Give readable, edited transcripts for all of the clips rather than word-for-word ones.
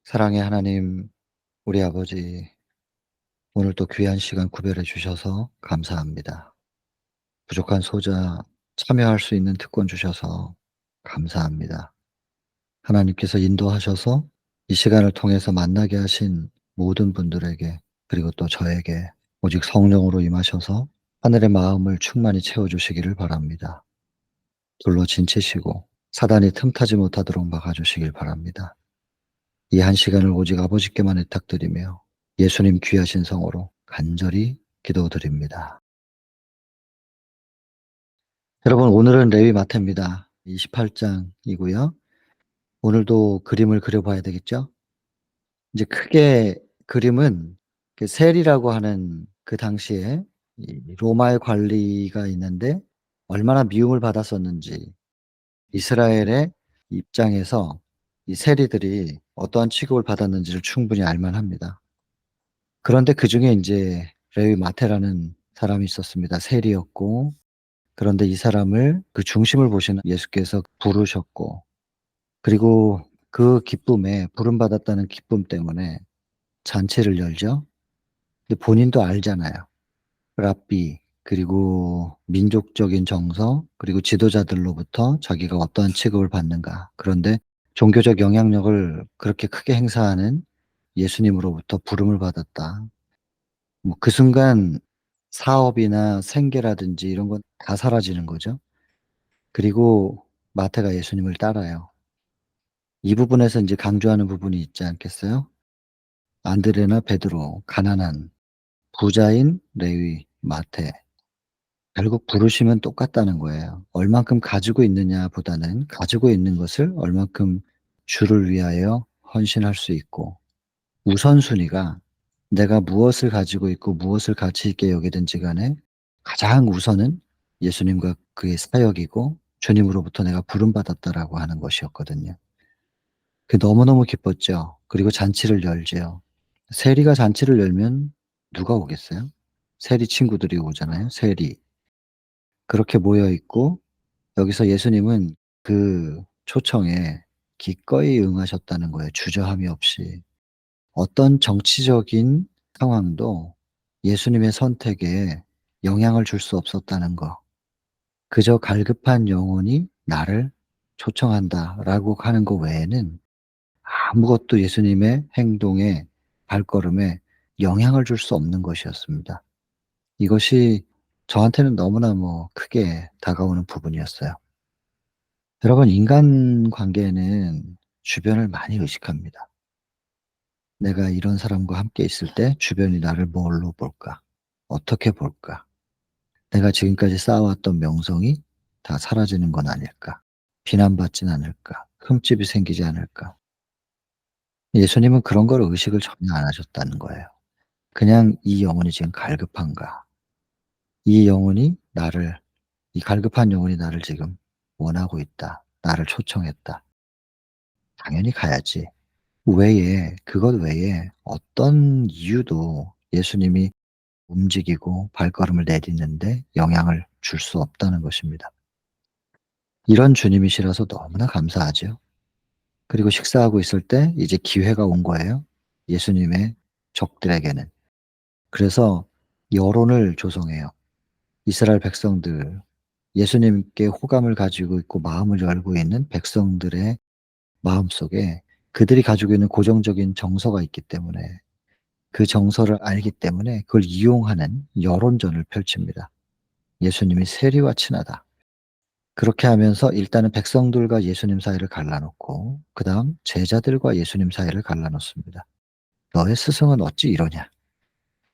사랑의 하나님, 우리 아버지, 오늘 또 귀한 시간 구별해 주셔서 감사합니다. 부족한 소자 참여할 수 있는 특권 주셔서 감사합니다. 하나님께서 인도하셔서 이 시간을 통해서 만나게 하신 모든 분들에게, 그리고 또 저에게 오직 성령으로 임하셔서 하늘의 마음을 충만히 채워주시기를 바랍니다. 둘로 진치시고 사단이 틈타지 못하도록 막아주시길 바랍니다. 이 한 시간을 오직 아버지께만 의탁드리며 예수님 귀하신 성으로 간절히 기도드립니다. 여러분, 오늘은 레위 마태입니다. 28장이고요. 오늘도 그림을 그려봐야 되겠죠? 이제 크게 그림은 그 셀이라고 하는 그 당시에 이 로마의 관리가 있는데 얼마나 미움을 받았었는지 이스라엘의 입장에서 이 세리들이 어떠한 취급을 받았는지를 충분히 알 만합니다. 그런데 그중에 인제 레위 마태라는 사람이 있었습니다. 세리였고, 그런데 이 사람을 그 중심을 보시는 예수께서 부르셨고, 그리고 그 기쁨에 부름받았다는 기쁨 때문에 잔치를 열죠. 근데 본인도 알잖아요. 랍비, 그리고 민족적인 정서, 그리고 지도자들로부터 자기가 어떠한 취급을 받는가. 그런데 종교적 영향력을 그렇게 크게 행사하는 예수님으로부터 부름을 받았다. 뭐 그 순간 사업이나 생계라든지 이런 건 다 사라지는 거죠. 그리고 마태가 예수님을 따라요. 이 부분에서 인제 강조하는 부분이 있지 않겠어요? 안드레나 베드로, 가난한 부자인 레위, 마태. 결국 부르심은 똑같다는 거예요. 얼만큼 가지고 있느냐 보다는 가지고 있는 것을 얼만큼 주를 위하여 헌신할 수 있고, 우선순위가 내가 무엇을 가지고 있고 무엇을 가치 있게 여기든지 간에 가장 우선은 예수님과 그의 사역이고 주님으로부터 내가 부름받았다라고 하는 것이었거든요. 그 너무너무 기뻤죠. 그리고 잔치를 열지요. 세리가 잔치를 열면 누가 오겠어요? 세리 친구들이 오잖아요, 세리. 그렇게 모여 있고 여기서 예수님은 그 초청에 기꺼이 응하셨다는 거예요, 주저함이 없이. 어떤 정치적인 상황도 예수님의 선택에 영향을 줄 수 없었다는 거. 그저 갈급한 영혼이 나를 초청한다라고 하는 거 외에는 아무것도 예수님의 행동에, 발걸음에 영향을 줄 수 없는 것이었습니다. 이것이 저한테는 너무나 크게 다가오는 부분이었어요. 여러분, 인간관계는 주변을 많이 의식합니다. 내가 이런 사람과 함께 있을 때 주변이 나를 뭘로 볼까? 어떻게 볼까? 내가 지금까지 쌓아왔던 명성이 다 사라지는 건 아닐까? 비난받진 않을까? 흠집이 생기지 않을까? 예수님은 그런 걸 의식을 전혀 안 하셨다는 거예요. 그냥 '이 영혼이 지금 갈급한가? 이 영혼이 나를 이 갈급한 영혼이 나를 지금 원하고 있다. 나를 초청했다. 당연히 가야지.' 외에 그것 외에 어떤 이유도 예수님이 움직이고 발걸음을 내딛는데 영향을 줄 수 없다는 것입니다. 이런 주님이시라서 너무나 감사하죠. 그리고 식사하고 있을 때 이제 기회가 온 거예요, 예수님의 적들에게는. 그래서 여론을 조성해요. 이스라엘 백성들, 예수님께 호감을 가지고 있고 마음을 열고 있는 백성들의 마음속에 그들이 가지고 있는 고정적인 정서가 있기 때문에, 그 정서를 알기 때문에 그걸 이용하는 여론전을 펼칩니다. 예수님이 세리와 친하다. 그렇게 하면서 일단은 백성들과 예수님 사이를 갈라놓고 그다음 제자들과 예수님 사이를 갈라놓습니다. "너의 스승은 어찌 이러냐."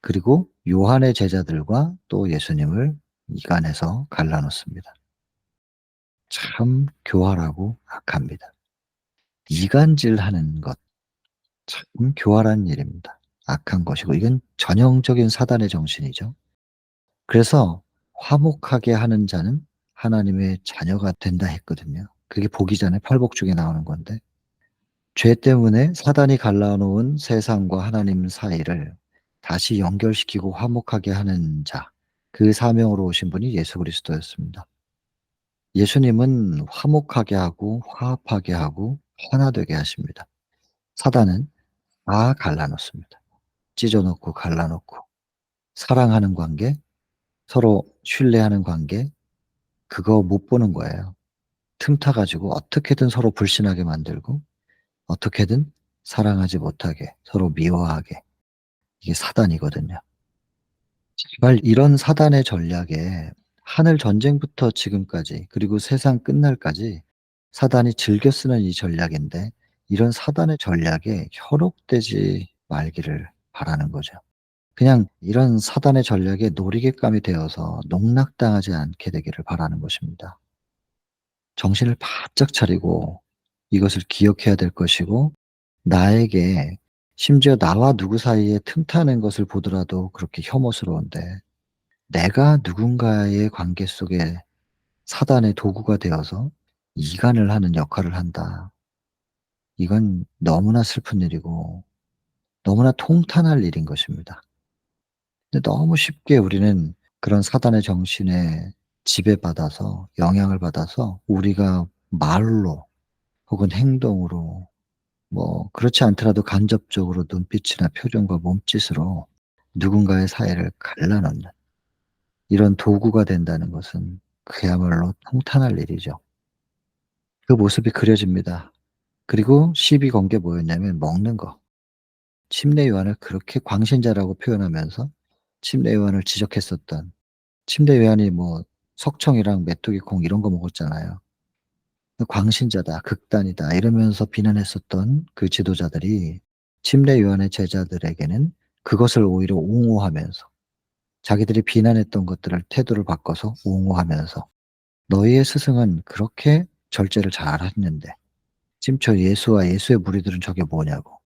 그리고 요한의 제자들과 또 예수님을 이간해서 갈라놓습니다. 참 교활하고 악합니다. 이간질하는 것, 참 교활한 일입니다. 악한 것이고 이건 전형적인 사단의 정신이죠. 그래서 "화목하게 하는 자는 하나님의 자녀가 된다." 했거든요. 그게 복이잖아요. 팔복중에 나오는 건데. 죄 때문에 사단이 갈라놓은 세상과 하나님 사이를 다시 연결시키고 화목하게 하는 자, 그 사명으로 오신 분이 예수 그리스도였습니다. 예수님은 화목하게 하고 화합하게 하고 하나 되게 하십니다. 사단은 다 갈라 놓습니다. 찢어 놓고 갈라 놓고 사랑하는 관계, 서로 신뢰하는 관계 그거 못 보는 거예요. 틈타 가지고 어떻게든 서로 불신하게 만들고 어떻게든 사랑하지 못하게 서로 미워하게 이게 사단이거든요. 제발 이런 사단의 전략에 하늘 전쟁부터 지금까지 그리고 세상 끝날까지 사단이 즐겨 쓰는 이 전략인데 이런 사단의 전략에 현혹되지 말기를 바라는 거죠. 그냥 이런 사단의 전략에 놀이개감이 되어서 농락당하지 않게 되기를 바라는 것입니다. 정신을 바짝 차리고 이것을 기억해야 될 것이고 나에게 심지어 나와 누구 사이에 틈타는 것을 보더라도 그렇게 혐오스러운데 내가 누군가의 관계 속에 사단의 도구가 되어서 이간을 하는 역할을 한다. 이건 너무나 슬픈 일이고 너무나 통탄할 일인 것입니다. 근데 너무 쉽게 우리는 그런 사단의 정신에 지배받아서 영향을 받아서 우리가 말로 혹은 행동으로 뭐 그렇지 않더라도 간접적으로 눈빛이나 표정과 몸짓으로 누군가의 사이를 갈라놓는 이런 도구가 된다는 것은 그야말로 통탄할 일이죠. 그 모습이 그려집니다. 그리고 시비 건 게 뭐였냐면 먹는 거. 침례 요한을 그렇게 광신자라고 표현하면서 침례 요한을 지적했었던 침례 요한이 뭐 석청이랑 메뚜기 콩 이런 거 먹었잖아요. 그 "광신자다. 극단이다." 이러면서 비난했었던 그 지도자들이 침례 요한의 제자들에게는 그것을 오히려 옹호하면서 자기들이 비난했던 것들을 태도를 바꿔서 옹호하면서 "너희의 스승은 그렇게 절제를 잘했는데 심지어 예수와 예수의 무리들은 저게 뭐냐고.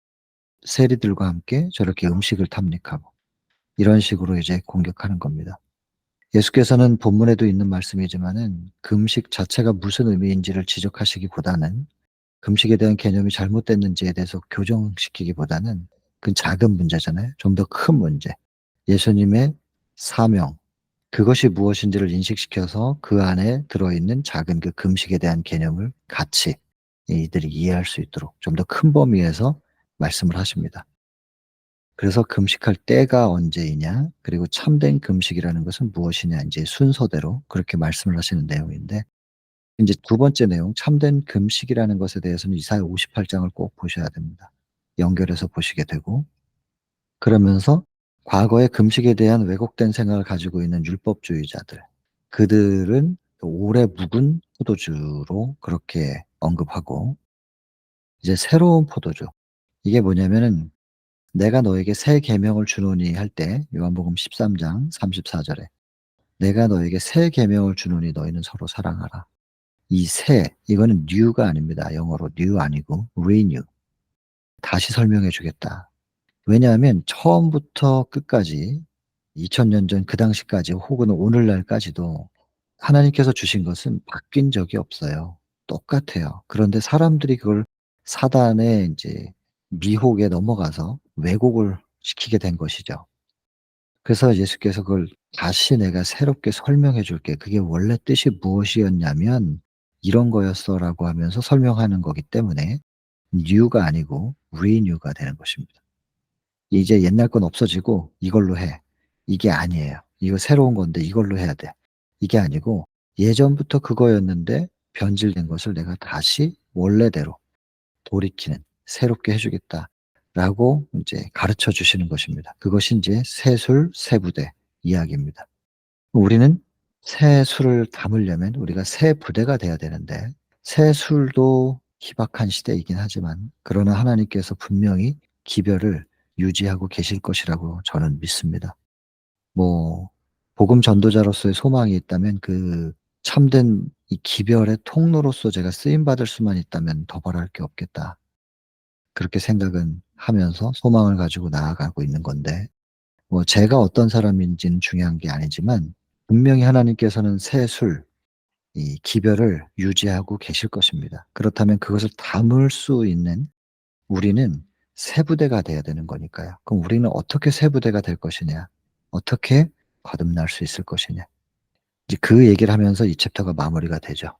세리들과 함께 저렇게 음식을 탐닉하고." 이런 식으로 이제 공격하는 겁니다. 예수께서는 본문에도 있는 말씀이지만은 금식 자체가 무슨 의미인지를 지적하시기보다는 금식에 대한 개념이 잘못됐는지에 대해서 교정시키기보다는 그건 작은 문제잖아요. 좀 더 큰 문제. 예수님의 사명, 그것이 무엇인지를 인식시켜서 그 안에 들어있는 작은 그 금식에 대한 개념을 같이 이들이 이해할 수 있도록 좀 더 큰 범위에서 말씀을 하십니다. 그래서 금식할 때가 언제이냐 그리고 참된 금식이라는 것은 무엇이냐 인제 순서대로 그렇게 말씀을 하시는 내용인데 인제 두 번째 내용 참된 금식이라는 것에 대해서는 이사야 58 장을 꼭 보셔야 됩니다. 연결해서 보시게 되고 그러면서 과거의 금식에 대한 왜곡된 생각을 가지고 있는 율법주의자들 그들은 오래 묵은 포도주로 그렇게 언급하고 이제 새로운 포도주 이게 뭐냐면은 "내가 너에게 새 계명을 주노니." 할 때 요한복음 13장 34 절에 "내가 너에게 새 계명을 주노니 너희는 서로 사랑하라." 이 새 이거는 new가 아닙니다. 영어로 new 아니고 renew. 다시 설명해 주겠다. 왜냐하면 처음부터 끝까지 2000년 전 그 당시까지 혹은 오늘날까지도 하나님께서 주신 것은 바뀐 적이 없어요. 똑같아요. 그런데 사람들이 그걸 사단의 인제 미혹에 넘어가서 왜곡을 시키게 된 것이죠. 그래서 예수께서 그걸 "다시 내가 새롭게 설명해 줄게. 그게 원래 뜻이 무엇이었냐면 이런 거였어."라고 하면서 설명하는 거기 때문에 new가 아니고 renew가 되는 것입니다. 이제 옛날 건 없어지고 "이걸로 해." 이게 아니에요. "이거 새로운 건데 이걸로 해야 돼." 이게 아니고 "예전부터 그거였는데 변질된 것을 내가 다시 원래대로 돌이키는 새롭게 해 주겠다."라고 인제 가르쳐 주시는 것입니다. 그것이 인제 새술 새부대 이야기입니다. 우리는 새 술을 담으려면 우리가 새 부대가 돼야 되는데 새 술도 희박한 시대이긴 하지만 그러나 하나님께서 분명히 기별을 유지하고 계실 것이라고 저는 믿습니다. 뭐 복음 전도자로서의 소망이 있다면 그 참된 이 기별의 통로로서 제가 쓰임 받을 수만 있다면 더 바랄 게 없겠다. 그렇게 생각은 하면서 소망을 가지고 나아가고 있는 건데 뭐 제가 어떤 사람인지는 중요한 게 아니지만 분명히 하나님께서는 새 술 이 기별을 유지하고 계실 것입니다. 그렇다면 그것을 담을 수 있는 우리는 새 부대가 돼야 되는 거니까요. 그럼 우리는 어떻게 새 부대가 될 것이냐? 어떻게 거듭날 수 있을 것이냐? 이제 그 얘기를 하면서 이 챕터가 마무리가 되죠.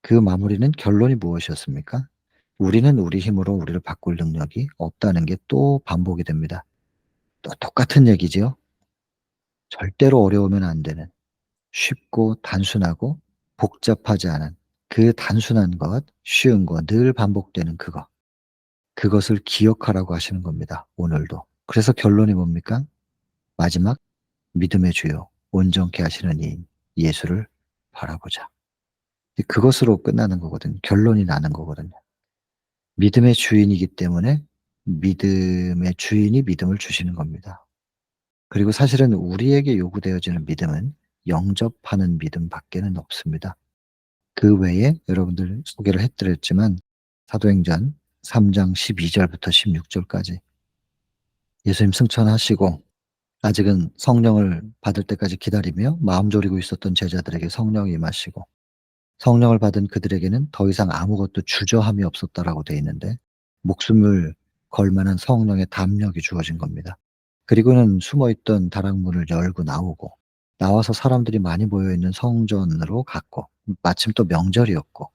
그 마무리는 결론이 무엇이었습니까? 우리는 우리 힘으로 우리를 바꿀 능력이 없다는 게 또 반복이 됩니다. 또 똑같은 얘기지요. 절대로 어려우면 안 되는 쉽고 단순하고 복잡하지 않은 그 단순한 것, 쉬운 거, 늘 반복되는 그거. 그것을 기억하라고 하시는 겁니다, 오늘도. 그래서 결론이 뭡니까? 마지막 믿음의 주요 온전케 하시는 이인 예수를 바라보자. 그것으로 끝나는 거거든요. 결론이 나는 거거든요. 믿음의 주인이기 때문에 믿음의 주인이 믿음을 주시는 겁니다. 그리고 사실은 우리에게 요구되어지는 믿음은 영접하는 믿음밖에는 없습니다. 그 외에 여러분들 소개를 해 드렸지만 사도행전 3장 12 절부터 16 절까지 예수님 승천하시고 아직은 성령을 받을 때까지 기다리며 마음 졸이고 있었던 제자들에게 성령이 임하시고 성령을 받은 그들에게는 더 이상 아무것도 주저함이 없었다라고 되어 있는데 목숨을 걸 만한 성령의 담력이 주어진 겁니다. 그리고는 숨어 있던 다락문을 열고 나와서 사람들이 많이 모여 있는 성전으로 갔고 마침 또 명절이었고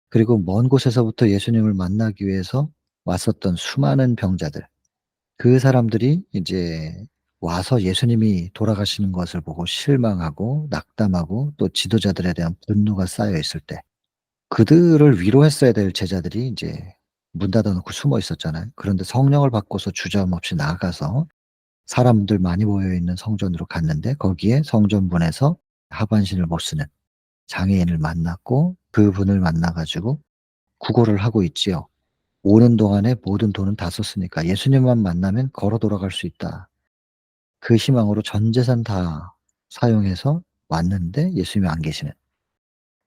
그리고 먼 곳에서부터 예수님을 만나기 위해서 왔었던 수많은 병자들 그 사람들이 이제 와서 예수님이 돌아가시는 것을 보고 실망하고 낙담하고 또 지도자들에 대한 분노가 쌓여 있을 때 그들을 위로했어야 될 제자들이 이제 문 닫아 놓고 숨어 있었잖아요. 그런데 성령을 받고서 주저함 없이 나아가서 사람들 많이 모여 있는 성전으로 갔는데 거기에 성전문에서 하반신을 못 쓰는 장애인을 만났고 그분을 만나 가지고 구걸을 하고 있지요. 오는 동안에 모든 돈은 다 썼으니까 예수님만 만나면 걸어 돌아갈 수 있다. 그 희망으로 전 재산 다 사용해서 왔는데 예수님이 안 계시는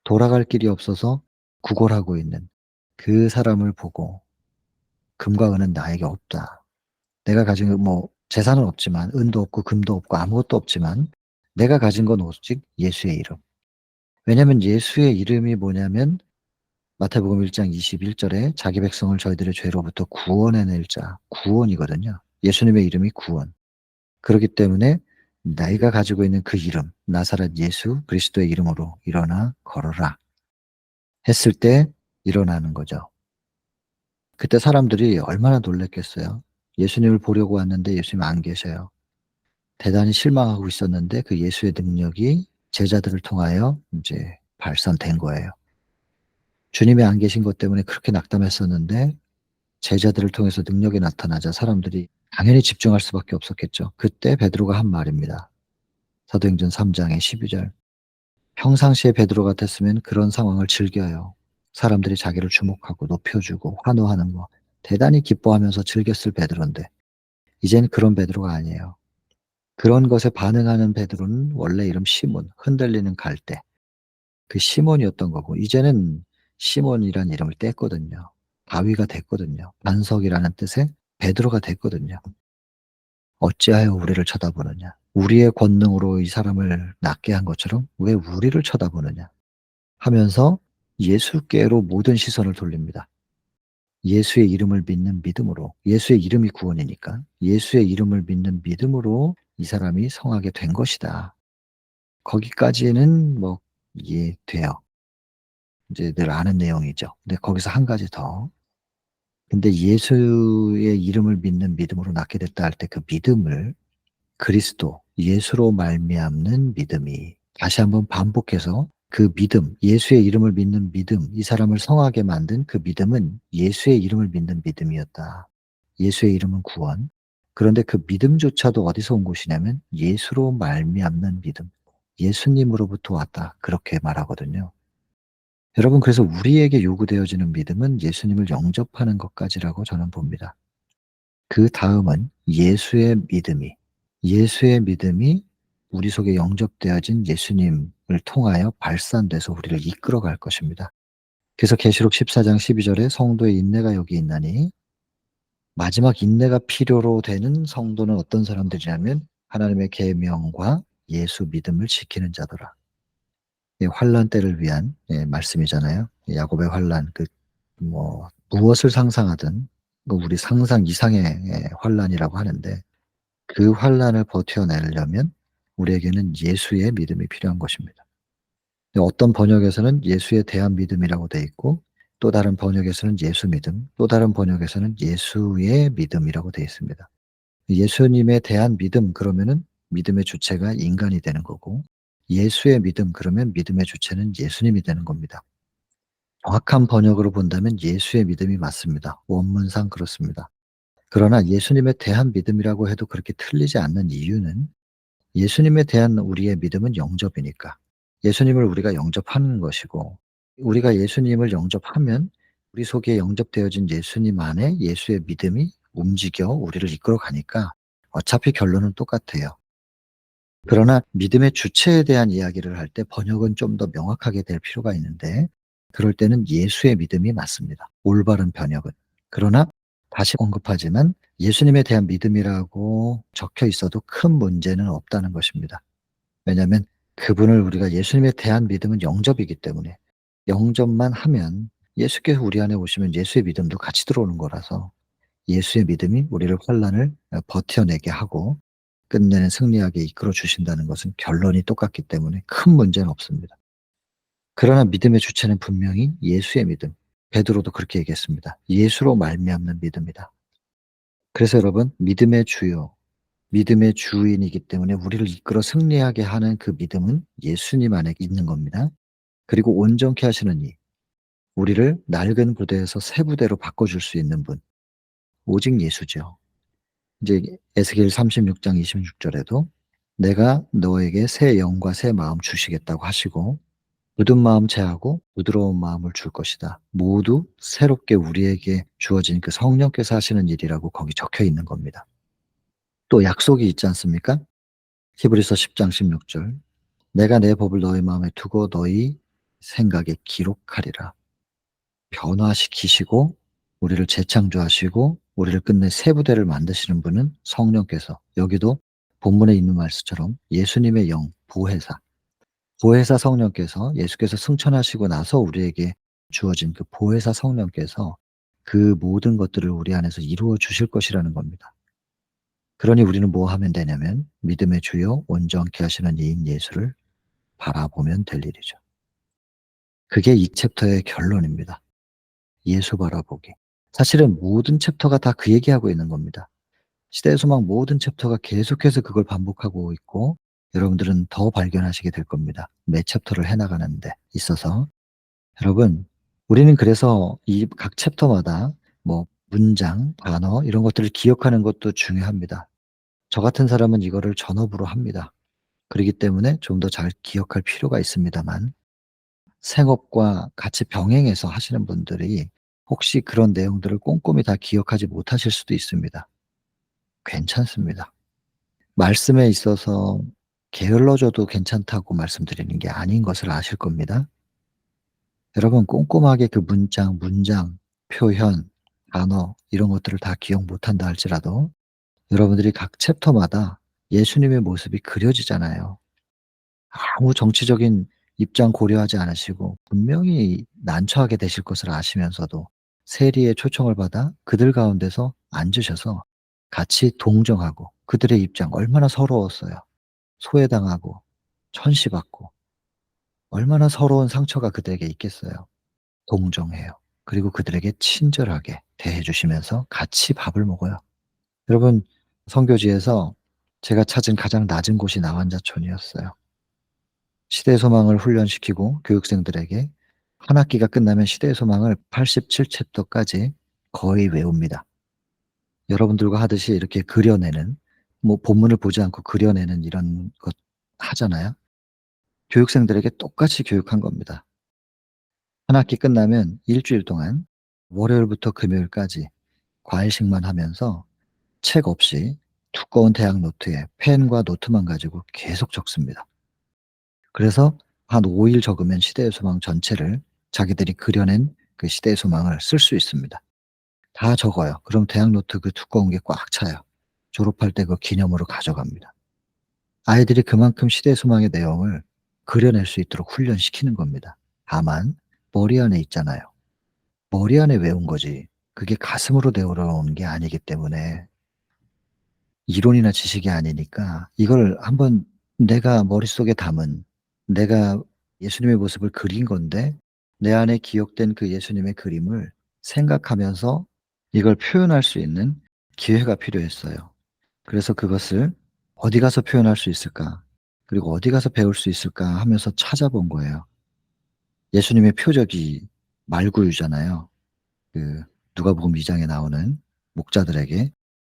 돌아갈 길이 없어서 구걸하고 있는 그 사람을 보고 "금과 은은 나에게 없다. 내가 가진 뭐 재산은 없지만 은도 없고 금도 없고 아무것도 없지만 내가 가진 건 오직 예수의 이름." 왜냐하면 예수의 이름이 뭐냐면 마태복음 1장 21 절에 자기 백성을 저희들의 죄로부터 구원해 낼 자, 구원이거든요. 예수님의 이름이 구원. 그렇기 때문에 "내가 가지고 있는 그 이름 나사렛 예수 그리스도의 이름으로 일어나 걸어라." 했을 때 일어나는 거죠. 그때 사람들이 얼마나 놀랐겠어요. 예수님을 보려고 왔는데 예수님이 안 계셔요. 대단히 실망하고 있었는데 그 예수의 능력이 제자들을 통하여 인제 발산된 거예요. 주님이 안 계신 것 때문에 그렇게 낙담했었는데 제자들을 통해서 능력이 나타나자 사람들이 당연히 집중할 수밖에 없었겠죠. 그때 베드로가 한 말입니다. 사도행전 3 장의 12 절. 평상시에 베드로 같았으면 그런 상황을 즐겨요. 사람들이 자기를 주목하고 높여주고 환호하는 거 대단히 기뻐하면서 즐겼을 베드로인데 이제는 그런 베드로가 아니에요. 그런 것에 반응하는 베드로는 원래 이름 시몬, 흔들리는 갈대. 그 시몬이었던 거고 이제는 시몬이란 이름을 뗐거든요. 바위가 됐거든요. 반석이라는 뜻의 베드로가 됐거든요. 어찌하여 우리를 쳐다보느냐. 우리의 권능으로 이 사람을 낫게 한 것처럼 왜 우리를 쳐다보느냐 하면서 예수께로 모든 시선을 돌립니다. 예수의 이름을 믿는 믿음으로 예수의 이름이 구원이니까 예수의 이름을 믿는 믿음으로 이 사람이 성하게 된 것이다. 거기까지는 뭐 이해돼요. 이제 늘 아는 내용이죠. 근데 거기서 한 가지 더. 근데 예수의 이름을 믿는 믿음으로 낫게 됐다 할 때 그 믿음을 그리스도 예수로 말미암는 믿음이 다시 한번 반복해서 그 믿음, 예수의 이름을 믿는 믿음, 이 사람을 성하게 만든 그 믿음은 예수의 이름을 믿는 믿음이었다. 예수의 이름은 구원. 그런데 그 믿음조차도 어디서 온 것이냐면 예수로 말미암는 믿음. 예수님으로부터 왔다. 그렇게 말하거든요. 여러분 그래서 우리에게 요구되어지는 믿음은 예수님을 영접하는 것까지라고 저는 봅니다. 그다음은 예수의 믿음이 우리 속에 영접되어진 예수님을 통하여 발산돼서 우리를 이끌어갈 것입니다. 그래서 계시록 14장 12 절에 "성도의 인내가 여기 있나니" 마지막 인내가 필요로 되는 성도는 어떤 사람들이냐면 하나님의 계명과 예수 믿음을 지키는 자더라. 환난 때를 위한 말씀이잖아요. 야곱의 환난 뭐 무엇을 상상하든 우리 상상 이상의 환난이라고 하는데 그 환난을 버텨내려면 우리에게는 예수의 믿음이 필요한 것입니다. 어떤 번역에서는 예수에 대한 믿음이라고 돼 있고 또 다른 번역에서는 예수 믿음, 또 다른 번역에서는 예수의 믿음이라고 되어 있습니다. 예수님에 대한 믿음 그러면은 믿음의 주체가 인간이 되는 거고, 예수의 믿음 그러면 믿음의 주체는 예수님이 되는 겁니다. 정확한 번역으로 본다면 예수의 믿음이 맞습니다. 원문상 그렇습니다. 그러나 예수님에 대한 믿음이라고 해도 그렇게 틀리지 않는 이유는, 예수님에 대한 우리의 믿음은 영접이니까. 예수님을 우리가 영접하는 것이고, 우리가 예수님을 영접하면 우리 속에 영접되어진 예수님 안에 예수의 믿음이 움직여 우리를 이끌어 가니까 어차피 결론은 똑같아요. 그러나 믿음의 주체에 대한 이야기를 할 때 번역은 좀 더 명확하게 될 필요가 있는데, 그럴 때는 예수의 믿음이 맞습니다. 올바른 번역은. 그러나 다시 언급하지만 예수님에 대한 믿음이라고 적혀 있어도 큰 문제는 없다는 것입니다. 왜냐하면 그분을 우리가, 예수님에 대한 믿음은 영접이기 때문에, 영접만 하면 예수께서 우리 안에 오시면 예수의 믿음도 같이 들어오는 거라서, 예수의 믿음이 우리를 환난을 버텨내게 하고 끝내는 승리하게 이끌어 주신다는 것은 결론이 똑같기 때문에 큰 문제는 없습니다. 그러나 믿음의 주체는 분명히 예수의 믿음. 베드로도 그렇게 얘기했습니다. 예수로 말미암는 믿음이다. 그래서 여러분, 믿음의 주요, 믿음의 주인이기 때문에 우리를 이끌어 승리하게 하는 그 믿음은 예수님 안에 있는 겁니다. 그리고 온전케 하시는 이, 우리를 낡은 부대에서 새 부대로 바꿔줄 수 있는 분, 오직 예수죠. 이제 에스겔 36장 26절에도 내가 너에게 새 영과 새 마음 주시겠다고 하시고, 굳은 마음 제하고 부드러운 마음을 줄 것이다. 모두 새롭게 우리에게 주어진 그 성령께서 하시는 일이라고 거기 적혀 있는 겁니다. 또 약속이 있지 않습니까? 히브리서 10장 16절. 내가 내 법을 너희 마음에 두고 너희 생각에 기록하리라. 변화시키시고 우리를 재창조하시고 우리를 끝내 새 부대를 만드시는 분은 성령께서, 여기도 본문에 있는 말씀처럼 예수님의 영, 보혜사, 보혜사 성령께서, 예수께서 승천하시고 나서 우리에게 주어진 그 보혜사 성령께서 그 모든 것들을 우리 안에서 이루어 주실 것이라는 겁니다. 그러니 우리는 뭐 하면 되냐면 믿음의 주요 온전케 하시는 이인 예수를 바라보면 될 일이죠. 그게 이 챕터의 결론입니다. 예수 바라보기. 사실은 모든 챕터가 다 그 얘기하고 있는 겁니다. 시대의 소망 모든 챕터가 계속해서 그걸 반복하고 있고, 여러분들은 더 발견하시게 될 겁니다. 매 챕터를 해나가는 데 있어서. 여러분, 우리는 그래서 이 각 챕터마다 뭐 문장, 단어 이런 것들을 기억하는 것도 중요합니다. 저 같은 사람은 이거를 전업으로 합니다. 그렇기 때문에 좀 더 잘 기억할 필요가 있습니다만, 생업과 같이 병행해서 하시는 분들이 혹시 그런 내용들을 꼼꼼히 다 기억하지 못하실 수도 있습니다. 괜찮습니다. 말씀에 있어서 게을러져도 괜찮다고 말씀드리는 게 아닌 것을 아실 겁니다. 여러분, 꼼꼼하게 그 문장, 표현, 단어 이런 것들을 다 기억 못한다 할지라도 여러분들이 각 챕터마다 예수님의 모습이 그려지잖아요. 아무 정치적인 입장 고려하지 않으시고 분명히 난처하게 되실 것을 아시면서도 세리의 초청을 받아 그들 가운데서 앉으셔서 같이 동정하고, 그들의 입장 얼마나 서러웠어요. 소외당하고 천시받고 얼마나 서러운 상처가 그들에게 있겠어요. 동정해요. 그리고 그들에게 친절하게 대해 주시면서 같이 밥을 먹어요. 여러분, 선교지에서 제가 찾은 가장 낮은 곳이 나환자촌이었어요. 시대의 소망을 훈련시키고 교육생들에게 한 학기가 끝나면 시대의 소망을 87챕터까지 거의 외웁니다. 여러분들과 하듯이 이렇게 그려내는, 뭐 본문을 보지 않고 그려내는 이런 것 하잖아요. 교육생들에게 똑같이 교육한 겁니다. 한 학기 끝나면 일주일 동안 월요일부터 금요일까지 과외식만 하면서 책 없이 두꺼운 대학 노트에 펜과 노트만 가지고 계속 적습니다. 그래서 한 5일 적으면 시대의 소망 전체를, 자기들이 그려낸 그 시대의 소망을 쓸 수 있습니다. 다 적어요. 그럼 대학 노트 그 두꺼운 게 꽉 차요. 졸업할 때 그 기념으로 가져갑니다. 아이들이 그만큼 시대의 소망의 내용을 그려낼 수 있도록 훈련시키는 겁니다. 다만 머리 안에 있잖아요. 머리 안에 외운 거지 그게 가슴으로 내려오는 게 아니기 때문에, 이론이나 지식이 아니니까 이걸 한번 내가 머릿속에 담은, 내가 예수님의 모습을 그린 건데 내 안에 기억된 그 예수님의 그림을 생각하면서 이걸 표현할 수 있는 기회가 필요했어요. 그래서 그것을 '어디 가서 표현할 수 있을까? 그리고 어디 가서 배울 수 있을까?' 하면서 찾아본 거예요. 예수님의 표적이 말구유잖아요. 그 누가복음 2 장에 나오는 목자들에게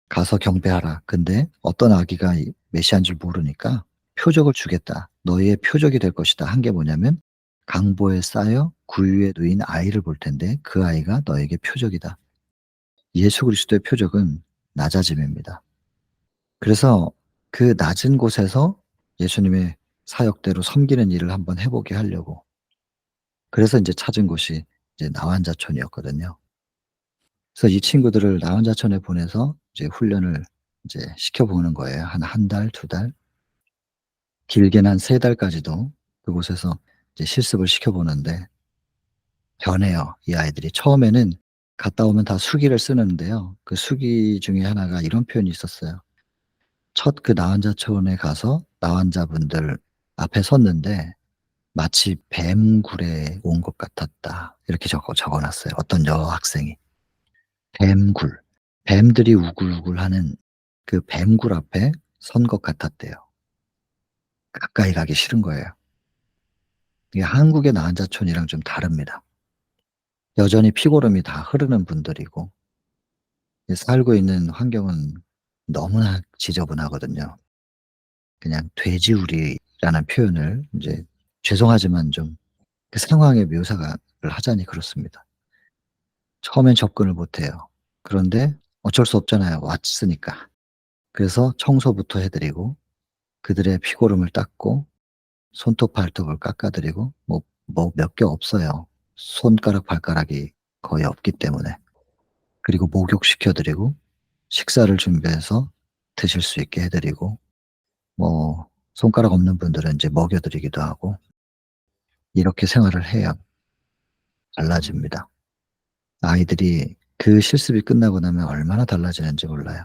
"가서 경배하라." 근데 어떤 아기가 이 메시아인 줄 모르니까 "표적을 주겠다. 너희의 표적이 될 것이다." 한 게 뭐냐면 강보에 쌓여 구유에 누인 아이를 볼 텐데 그 아이가 너에게 표적이다. 예수 그리스도의 표적은 낮아짐입니다. 그래서 그 낮은 곳에서 예수님의 사역대로 섬기는 일을 한번 해 보게 하려고, 그래서 인제 찾은 곳이 이제 나환자촌이었거든요. 그래서 이 친구들을 나환자촌에 보내서 이제 훈련을 이제 시켜 보는 거예요. 한 달, 2달, 길게는 한 3 달까지도 그곳에서 이제 실습을 시켜 보는데 변해요, 이 아이들이. 처음에는 갔다 오면 다 수기를 쓰는데요. 그 수기 중에 하나가 이런 표현이 있었어요. 첫 그 나환자촌에 가서 나환자분들 앞에 섰는데 "마치 뱀굴에 온 것 같았다." 이렇게 적어 놨어요, 어떤 여학생이. 뱀굴. 뱀들이 우글우글하는 그 뱀굴 앞에 선 것 같았대요. 가까이 가기 싫은 거예요. 이게 한국의 나한자촌이랑 좀 다릅니다. 여전히 피고름이 다 흐르는 분들이고 이 살고 있는 환경은 너무나 지저분하거든요. 그냥 돼지우리라는 표현을 인제 죄송하지만 좀 그 상황의 묘사가 를 하자니 그렇습니다. 처음엔 접근을 못 해요. 그런데 어쩔 수 없잖아요, 왔으니까. 그래서 청소부터 해 드리고 그들의 피고름을 닦고 손톱 발톱을 깎아 드리고 뭐 몇 개 없어요. 손가락 발가락이 거의 없기 때문에. 그리고 목욕시켜 드리고 식사를 준비해서 드실 수 있게 해 드리고 뭐 손가락 없는 분들은 인제 먹여 드리기도 하고 이렇게 생활을 해야 달라집니다. 아이들이 그 실습이 끝나고 나면 얼마나 달라지는지 몰라요.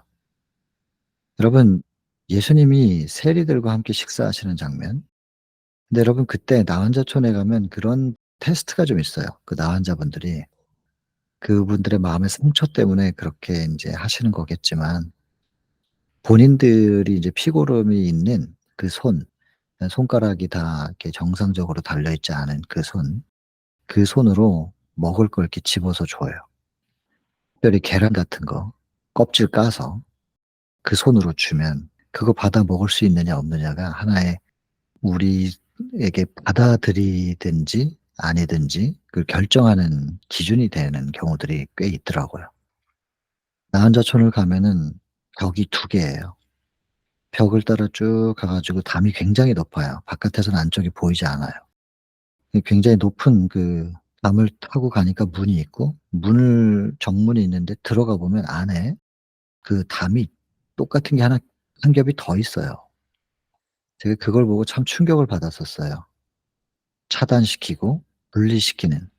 여러분, 예수님이 세리들과 함께 식사하시는 장면, 근데 여러분 그때 나환자촌에 가면 그런 테스트가 좀 있어요. 그 나환자분들이 그분들의 마음의 상처 때문에 그렇게 인제 하시는 거겠지만 본인들이 이제 피고름이 있는 그 손가락이 다 이렇게 정상적으로 달려 있지 않은 그 손으로 먹을 걸 이렇게 집어서 줘요. 특별히 계란 같은 거 껍질 까서 그 손으로 주면 그거 받아 먹을 수 있느냐 없느냐가 하나의 우리에게 받아들이든지 아니든지 그걸 결정하는 기준이 되는 경우들이 꽤 있더라고요. 나한자촌을 가면은 벽이 2 개예요. 벽을 따라 쭉 가 가지고 담이 굉장히 높아요. 바깥에서는 안쪽이 보이지 않아요. 이 굉장히 높은 그 담을 타고 가니까 문이 있고 정문이 있는데 들어가 보면 안에 그 담이 똑같은 게 하나 한 겹이 더 있어요. 제가 그걸 보고 참 충격을 받았었어요. 차단시키고 분리시키는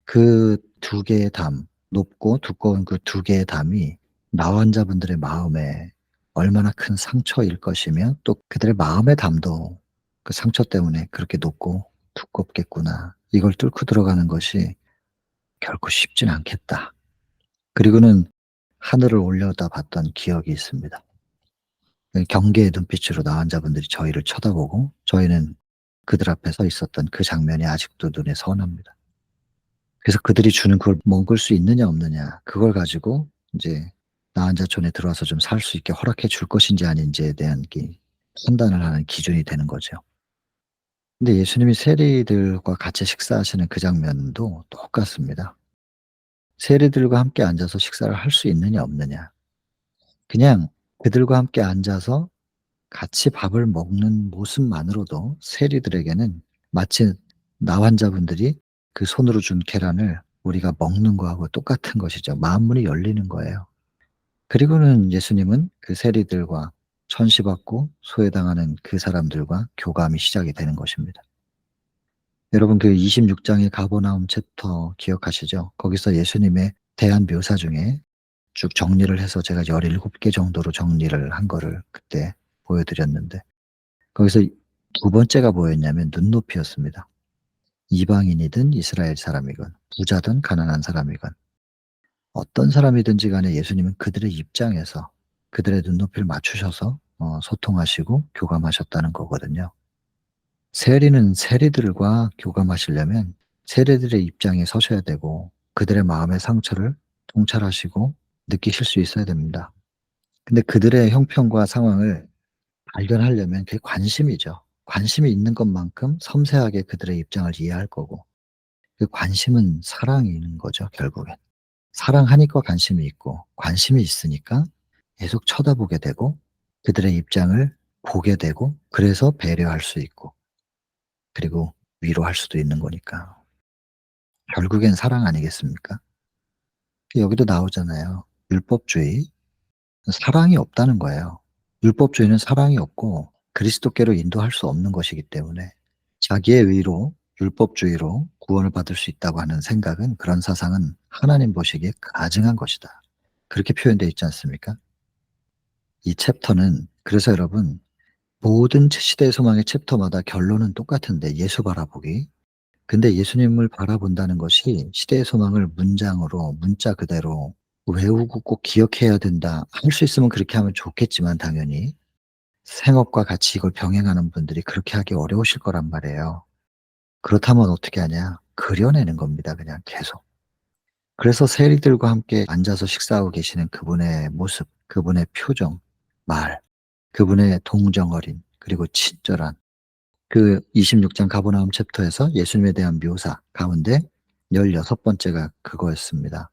그 2 개의 담, 높고 두꺼운 그 2 개의 담이 나환자분들의 마음에 얼마나 큰 상처일 것이며 또 그들의 마음의 담도 그 상처 때문에 그렇게 높고 두껍겠구나. 이걸 뚫고 들어가는 것이 결코 쉽진 않겠다. 그리고는 하늘을 올려다봤던 기억이 있습니다. 그 경계의 눈빛으로 나환자분들이 저희를 쳐다보고 저희는 그들 앞에 서 있었던 그 장면이 아직도 눈에 선합니다. 그래서 그들이 주는 그걸 먹을 수 있느냐 없느냐 그걸 가지고 인제 나환자촌에 들어와서 좀 살 수 있게 허락해 줄 것인지 아닌지에 대한 게 판단을 하는 기준이 되는 거죠. 근데 예수님이 세리들과 같이 식사하시는 그 장면도 똑같습니다. 세리들과 함께 앉아서 식사를 할 수 있느냐 없느냐. 그냥 그들과 함께 앉아서 같이 밥을 먹는 모습만으로도 세리들에게는 마치 나환자분들이 그 손으로 준 계란을 우리가 먹는 거하고 똑같은 것이죠. 마음문이 열리는 거예요. 그리고는 예수님은 그 세리들과 천시받고 소외당하는 그 사람들과 교감이 시작이 되는 것입니다. 여러분 그 26 장의 가버나움 챕터 기억하시죠? 거기서 예수님에 대한 묘사 중에 쭉 정리를 해서 제가 17개 정도로 정리를 한 거를 그때 보여 드렸는데 거기서 두 번째가 뭐였냐면 눈높이였습니다. 이방인이든 이스라엘 사람이건 부자든 가난한 사람이건 어떤 사람이든지 간에 예수님은 그들의 입장에서 그들의 눈높이를 맞추셔서 소통하시고 교감하셨다는 거거든요. 세리는 세리들과 교감하시려면 세리들의 입장에 서셔야 되고 그들의 마음의 상처를 통찰하시고 느끼실 수 있어야 됩니다. 근데 그들의 형편과 상황을 발견하려면 그게 관심이죠. 관심이 있는 것만큼 섬세하게 그들의 입장을 이해할 거고 그 관심은 사랑이 있는 거죠, 결국엔. 사랑하니까 관심이 있고 관심이 있으니까 계속 쳐다보게 되고 그들의 입장을 보게 되고 그래서 배려할 수 있고 그리고 위로할 수도 있는 거니까. 결국엔 사랑 아니겠습니까? 여기도 나오잖아요. 율법주의. 사랑이 없다는 거예요. 율법주의는 사랑이 없고 그리스도께로 인도할 수 없는 것이기 때문에 자기의 의로 율법주의로 구원을 받을 수 있다고 하는 생각은 그런 사상은 하나님 보시기에 가증한 것이다. 그렇게 표현되어 있지 않습니까? 이 챕터는 그래서 여러분 모든 시대의 소망의 챕터마다 결론은 똑같은데 예수 바라보기. 근데 예수님을 바라본다는 것이 시대의 소망을 문장으로 문자 그대로 외우고 꼭 기억해야 된다. 할 수 있으면 그렇게 하면 좋겠지만 당연히 생업과 같이 이걸 병행하는 분들이 그렇게 하기 어려우실 거란 말이에요. 그렇다면 어떻게 하냐? 그려내는 겁니다, 그냥 계속. 그래서 세리들과 함께 앉아서 식사하고 계시는 그분의 모습, 그분의 표정, 말, 그분의 동정어린 그리고 친절한 그 26장 가버나움 챕터에서 예수님에 대한 묘사 가운데 16번째가 그거였습니다.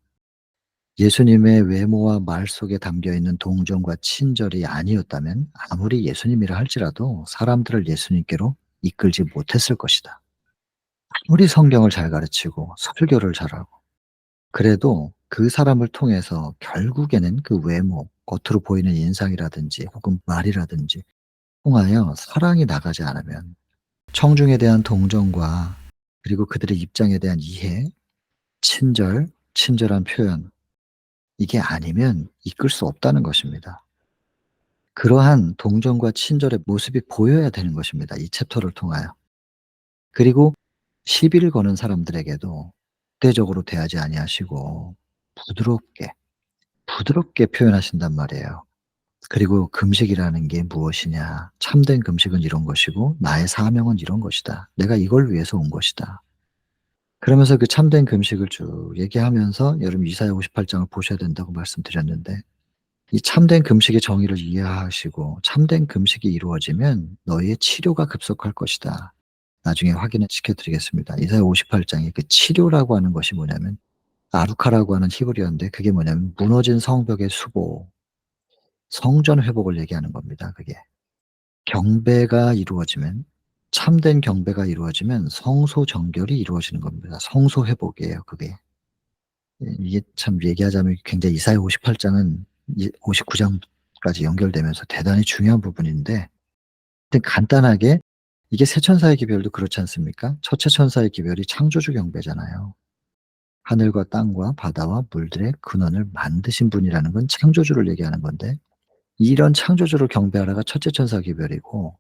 예수님의 외모와 말 속에 담겨 있는 동정과 친절이 아니었다면 아무리 예수님이라 할지라도 사람들을 예수님께로 이끌지 못했을 것이다. 아무리 성경을 잘 가르치고 설교를 잘하고 그래도 그 사람을 통해서 결국에는 그 외모, 겉으로 보이는 인상이라든지 혹은 말이라든지 통하여 사랑이 나가지 않으면 청중에 대한 동정과 그리고 그들의 입장에 대한 이해, 친절, 친절한 표현 이게 아니면 이끌 수 없다는 것입니다. 그러한 동정과 친절의 모습이 보여야 되는 것입니다, 이 챕터를 통하여. 그리고 시비를 거는 사람들에게도 극대적으로 대하지 아니하시고 부드럽게, 부드럽게 표현하신단 말이에요. 그리고 금식이라는 게 무엇이냐. 참된 금식은 이런 것이고 나의 사명은 이런 것이다. 내가 이걸 위해서 온 것이다. 그러면서 그 참된 금식을 쭉 얘기하면서 여러분 이사야 58장을 보셔야 된다고 말씀드렸는데 이 참된 금식의 정의를 이해하시고 참된 금식이 이루어지면 너희의 치료가 급속할 것이다. 나중에 확인을 시켜드리겠습니다. 이사야 58장에 그 치료라고 하는 것이 뭐냐면 아루카라고 하는 히브리어인데 그게 뭐냐면 무너진 성벽의 수보, 성전 회복을 얘기하는 겁니다. 그게. 경배가 이루어지면 참된 경배가 이루어지면 성소 정결이 이루어지는 겁니다. 성소 회복이에요, 그게. 이게 참 얘기하자면 굉장히 이사야 58장은 59장까지 연결되면서 대단히 중요한 부분인데 하여튼 간단하게 이게 새 천사의 기별도 그렇지 않습니까? 첫째 천사의 기별이 창조주 경배잖아요. 하늘과 땅과 바다와 물들의 근원을 만드신 분이라는 건 창조주를 얘기하는 건데 이런 창조주를 경배하라가 첫째 천사 기별이고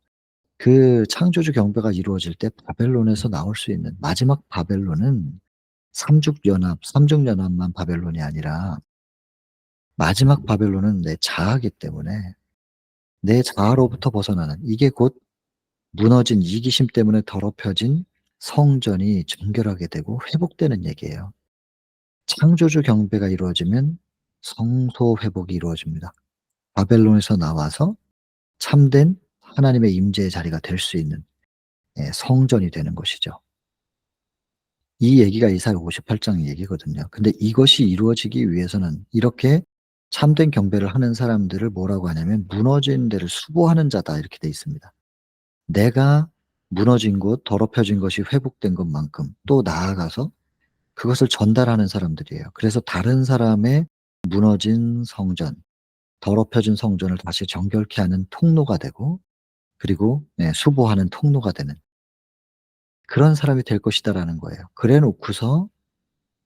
그 창조주 경배가 이루어질 때 바벨론에서 나올 수 있는 마지막 바벨론은 삼죽연합만 바벨론이 아니라 마지막 바벨론은 내 자아이기 때문에 내 자아로부터 벗어나는 이게 곧 무너진 이기심 때문에 더럽혀진 성전이 정결하게 되고 회복되는 얘기예요. 창조주 경배가 이루어지면 성소 회복이 이루어집니다. 바벨론에서 나와서 참된 하나님의 임재의 자리가 될 수 있는 성전이 되는 것이죠. 이 얘기가 이사야 58장 얘기거든요. 근데 이것이 이루어지기 위해서는 이렇게 참된 경배를 하는 사람들을 뭐라고 하냐면 무너진 데를 수보하는 자다 이렇게 돼 있습니다. 내가 무너진 곳, 더럽혀진 것이 회복된 것만큼 또 나아가서 그것을 전달하는 사람들이에요. 그래서 다른 사람의 무너진 성전, 더럽혀진 성전을 다시 정결케 하는 통로가 되고 그리고 수보하는 통로가 되는 그런 사람이 될 것이다라는 거예요. 그래 놓고서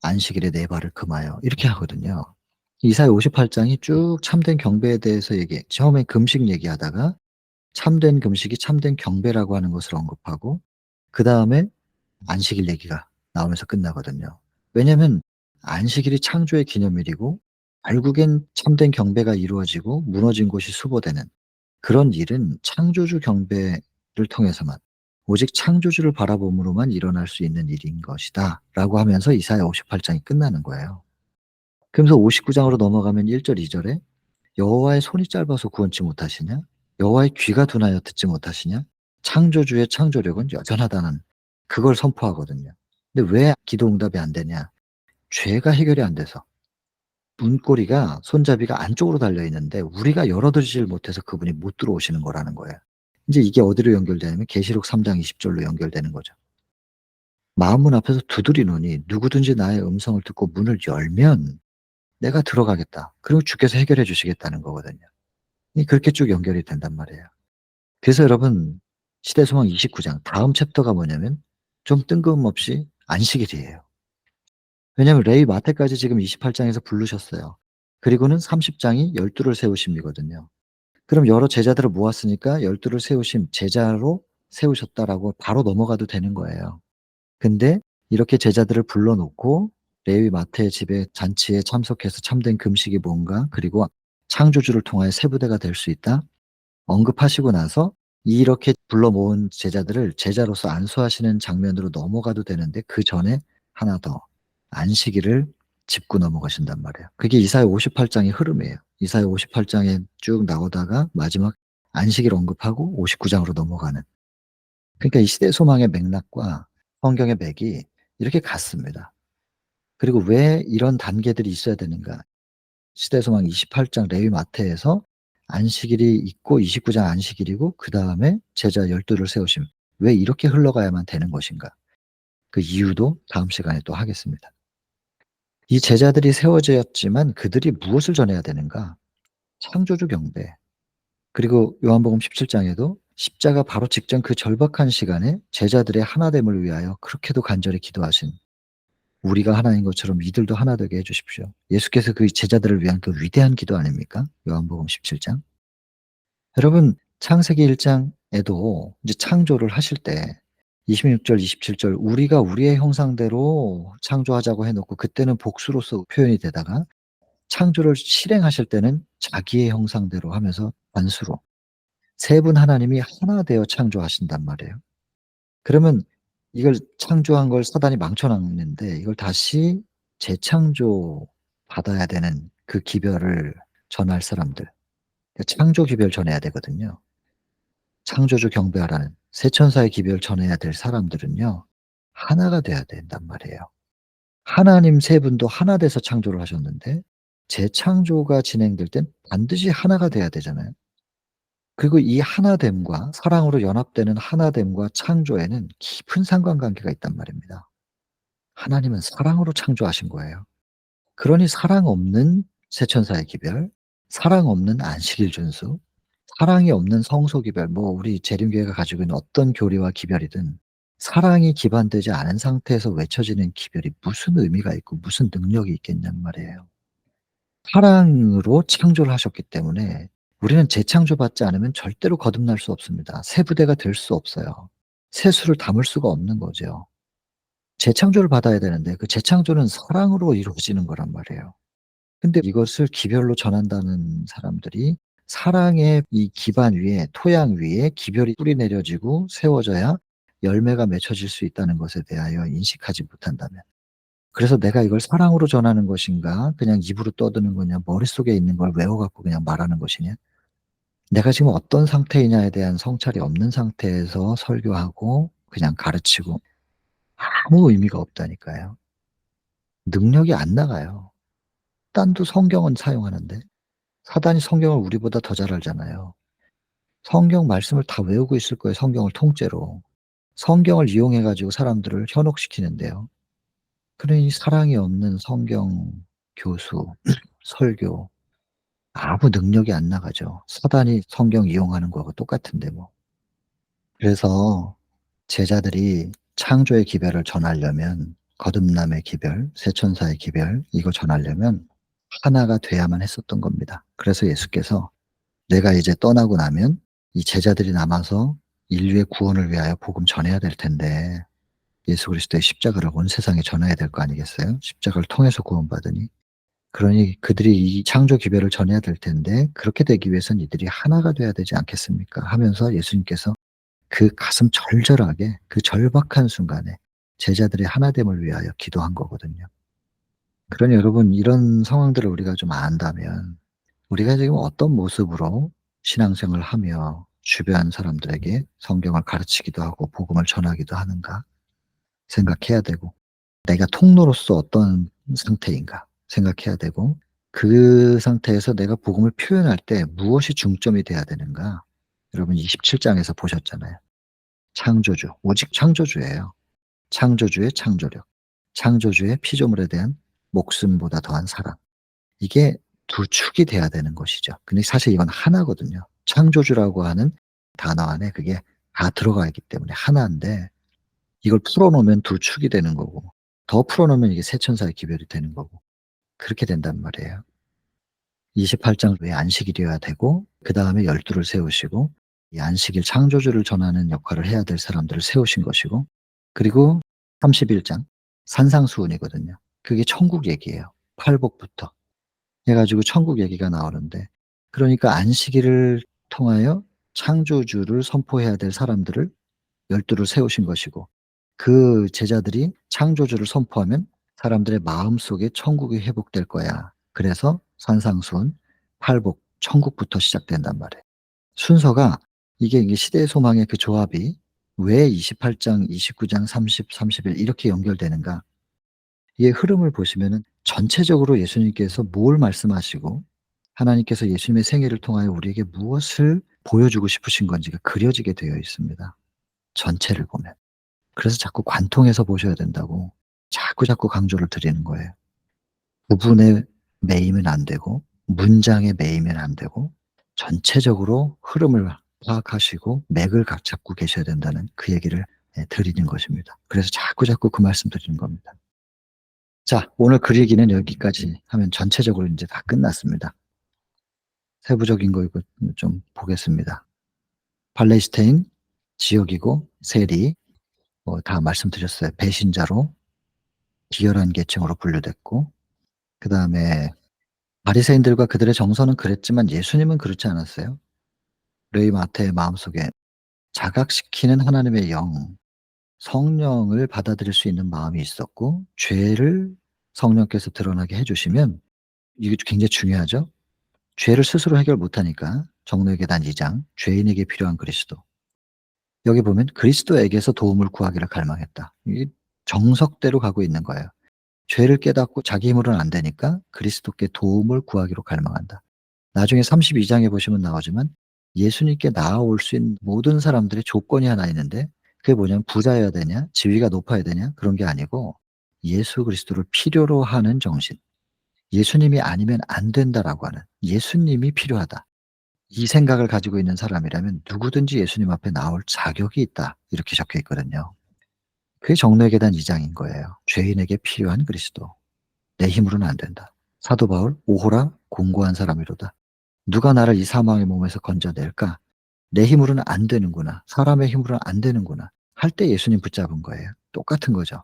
안식일에 네 발을 금하여 이렇게 하거든요. 이사야 58장이 쭉 참된 경배에 대해서 처음에 금식 얘기하다가 참된 금식이 참된 경배라고 하는 것을 언급하고 그다음에 안식일 얘기가 나오면서 끝나거든요. 왜냐면 안식일이 창조의 기념일이고 결국엔 참된 경배가 이루어지고 무너진 곳이 수보되는 그런 일은 창조주 경배를 통해서만 오직 창조주를 바라봄으로만 일어날 수 있는 일인 것이다라고 하면서 이사야 58장이 끝나는 거예요. 그러면서 59장으로 넘어가면 1절 2절에 여호와의 손이 짧아서 구원치 못하시냐? 여호와의 귀가 둔하여 듣지 못하시냐? 창조주의 창조력은 여전하다는 그걸 선포하거든요. 근데 왜 기도 응답이 안 되냐? 죄가 해결이 안 돼서. 문고리가 손잡이가 안쪽으로 달려 있는데 우리가 열어드리질 못해서 그분이 못 들어오시는 거라는 거예요. 이제 이게 어디로 연결되냐면 계시록 3장 20절로 연결되는 거죠. 마음문 앞에서 두드리노니 누구든지 나의 음성을 듣고 문을 열면 내가 들어가겠다. 그리고 주께서 해결해 주시겠다는 거거든요. 그렇게 쭉 연결이 된단 말이에요. 그래서 여러분 시대소망 29장 다음 챕터가 뭐냐면 좀 뜬금없이 안식일이에요. 왜냐하면 레위 마태까지 지금 28장에서 부르셨어요. 그리고는 30장이 12를 세우심이거든요. 그럼 여러 제자들을 모았으니까 12를 세우심 제자로 세우셨다라고 바로 넘어가도 되는 거예요. 근데 이렇게 제자들을 불러놓고 레위 마태의 집에 잔치에 참석해서 참된 금식이 뭔가 그리고 창조주를 통하여 새 부대가 될 수 있다 언급하시고 나서 이렇게 불러 모은 제자들을 제자로서 안수하시는 장면으로 넘어가도 되는데 그 전에 하나 더 안식일을 짚고 넘어가신단 말이에요. 그게 이사야 58장의 흐름이에요. 이사야 58장에 쭉 나오다가 마지막 안식일 언급하고 59장으로 넘어가는. 그러니까 이 시대 소망의 맥락과 성경의 맥이 이렇게 같습니다. 그리고 왜 이런 단계들이 있어야 되는가? 시대소망 28장 레위 마태에서 안식일이 있고 29장 안식일이고 그다음에 제자 12를 세우심. 왜 이렇게 흘러가야만 되는 것인가? 그 이유도 다음 시간에 또 하겠습니다. 이 제자들이 세워졌지만 그들이 무엇을 전해야 되는가? 창조주 경배. 그리고 요한복음 17장에도 십자가 바로 직전 그 절박한 시간에 제자들의 하나됨을 위하여 그렇게도 간절히 기도하신 우리가 하나인 것처럼 이들도 하나 되게 해 주십시오. 예수께서 그 제자들을 위한 그 위대한 기도 아닙니까? 요한복음 17장. 여러분 창세기 1장에도 이제 창조를 하실 때 26절 27절 우리가 우리의 형상대로 창조하자고 해 놓고 그때는 복수로서 표현이 되다가 창조를 실행하실 때는 자기의 형상대로 하면서 단수로 세 분 하나님이 하나 되어 창조하신단 말이에요. 그러면 이걸 창조한 걸 사단이 망쳐 놨는데 이걸 다시 재창조 받아야 되는 그 기별을 전할 사람들. 창조 기별 전해야 되거든요. 창조주 경배하라는 새 천사의 기별 전해야 될 사람들은요. 하나가 돼야 된단 말이에요. 하나님 세 분도 하나 돼서 창조를 하셨는데 재창조가 진행될 땐 반드시 하나가 돼야 되잖아요. 그리고 이 하나됨과 사랑으로 연합되는 하나됨과 창조에는 깊은 상관관계가 있단 말입니다. 하나님은 사랑으로 창조하신 거예요. 그러니 사랑 없는 새 천사의 기별, 사랑 없는 안식일 준수, 사랑이 없는 성소 기별, 뭐 우리 재림교회가 가지고 있는 어떤 교리와 기별이든 사랑이 기반되지 않은 상태에서 외쳐지는 기별이 무슨 의미가 있고 무슨 능력이 있겠냔 말이에요. 사랑으로 창조를 하셨기 때문에 우리는 재창조받지 않으면 절대로 거듭날 수 없습니다. 새 부대가 될 수 없어요. 새 수를 담을 수가 없는 거죠. 재창조를 받아야 되는데 그 재창조는 사랑으로 이루어지는 거란 말이에요. 근데 이것을 기별로 전한다는 사람들이 사랑의 이 기반 위에 토양 위에 기별이 뿌리 내려지고 세워져야 열매가 맺혀질 수 있다는 것에 대하여 인식하지 못한다면 그래서 내가 이걸 사랑으로 전하는 것인가 그냥 입으로 떠드는 거냐 머릿속에 있는 걸 외워 갖고 그냥 말하는 것이냐 내가 지금 어떤 상태이냐에 대한 성찰이 없는 상태에서 설교하고 그냥 가르치고 아무 의미가 없다니까요. 능력이 안 나가요. 사단도 성경은 사용하는데 사단이 성경을 우리보다 더 잘 알잖아요. 성경 말씀을 다 외우고 있을 거예요, 성경을 통째로. 성경을 이용해 가지고 사람들을 현혹시키는데요. 그러니 사랑이 없는 성경 교수, 설교 아무 능력이 안 나가죠. 사단이 성경 이용하는 거하고 똑같은데 뭐. 그래서 제자들이 창조의 기별을 전하려면 거듭남의 기별, 새 천사의 기별 이거 전하려면 하나가 돼야만 했었던 겁니다. 그래서 예수께서 내가 이제 떠나고 나면 이 제자들이 남아서 인류의 구원을 위하여 복음 전해야 될 텐데 예수 그리스도의 십자가를 온 세상에 전해야 될 거 아니겠어요? 십자가를 통해서 구원받으니. 그러니 그들이 이 창조 기별을 전해야 될 텐데 그렇게 되기 위해선 이들이 하나가 돼야 되지 않겠습니까? 하면서 예수님께서 그 가슴 절절하게 그 절박한 순간에 제자들의 하나됨을 위하여 기도한 거거든요. 그러니 여러분 이런 상황들을 우리가 좀 안다면 우리가 지금 어떤 모습으로 신앙생활을 하며 주변 사람들에게 성경을 가르치기도 하고 복음을 전하기도 하는가 생각해야 되고, 내가 통로로서 어떤 상태인가 생각해야 되고, 그 상태에서 내가 복음을 표현할 때 무엇이 중점이 돼야 되는가. 여러분 27 장에서 보셨잖아요. 창조주, 오직 창조주예요. 창조주의 창조력, 창조주의 피조물에 대한 목숨보다 더한 사랑. 이게 두 축이 돼야 되는 것이죠. 근데 사실 이건 하나거든요. 창조주라고 하는 단어 안에 그게 다 들어가 있기 때문에 하나인데, 이걸 풀어 놓으면 두 축이 되는 거고, 더 풀어 놓으면 이게 세 천사의 기별이 되는 거고, 그렇게 된단 말이에요. 28장 왜 안식일이어야 되고, 그다음에 12를 세우시고, 이 안식일 창조주를 전하는 역할을 해야 될 사람들을 세우신 것이고, 그리고 31장 산상수훈이거든요. 그게 천국 얘기예요. 팔복부터 해 가지고 천국 얘기가 나오는데, 그러니까 안식일을 통하여 창조주를 선포해야 될 사람들을 12를 세우신 것이고, 그 제자들이 창조주를 선포하면 사람들의 마음속에 천국이 회복될 거야. 그래서 산상수훈, 팔복, 천국부터 시작된단 말이에요. 순서가 이게 시대의 소망의 그 조합이 왜 28장, 29장, 30, 31 이렇게 연결되는가? 이게 흐름을 보시면은 전체적으로 예수님께서 뭘 말씀하시고 하나님께서 예수님의 생애를 통하여 우리에게 무엇을 보여주고 싶으신 건지가 그려지게 되어 있습니다, 전체를 보면. 그래서 자꾸 관통해서 보셔야 된다고 자꾸자꾸 강조를 드리는 거예요. 부분에 매이면 안 되고 문장에 매이면 안 되고 전체적으로 흐름을 파악하시고 맥을 각 잡고 계셔야 된다는 그 얘기를 드리는 것입니다. 그래서 자꾸자꾸 그 말씀 드리는 겁니다. 자, 오늘 글 얘기는 여기까지 하면 전체적으로 인제 다 끝났습니다. 세부적인 거 이거 좀 보겠습니다. 팔레스타인 지역이고 세리 다 말씀드렸어요. 배신자로 기열한 계층으로 분류됐고, 그다음에 바리새인들과 그들의 정서는 그랬지만 예수님은 그렇지 않았어요. 레위 마태의 마음속에 자각시키는 하나님의 영, 성령을 받아들일 수 있는 마음이 있었고, 죄를 성령께서 드러나게 해 주시면, 이게 굉장히 중요하죠. 죄를 스스로 해결 못하니까 정로의 계단 2장 죄인에게 필요한 그리스도. 여기 보면 그리스도에게서 도움을 구하기를 갈망했다. 이게 정석대로 가고 있는 거예요. 죄를 깨닫고 자기 힘으로는 안 되니까 그리스도께 도움을 구하기로 갈망한다. 나중에 32 장에 보시면 나오지만 예수님께 나아올 수 있는 모든 사람들의 조건이 하나 있는데, 그게 뭐냐면 부자여야 되냐, 지위가 높아야 되냐, 그런 게 아니고 예수 그리스도를 필요로 하는 정신. 예수님이 아니면 안 된다라고 하는, 예수님이 필요하다. 이 생각을 가지고 있는 사람이라면 누구든지 예수님 앞에 나올 자격이 있다. 이렇게 적혀 있거든요. 그게 정로의 계단 2 장인 거예요. 죄인에게 필요한 그리스도. 내 힘으로는 안 된다. 사도 바울, 오호라 공고한 사람이로다. 누가 나를 이 사망의 몸에서 건져낼까? 내 힘으로는 안 되는구나. 사람의 힘으로는 안 되는구나. 할 때 예수님 붙잡은 거예요. 똑같은 거죠.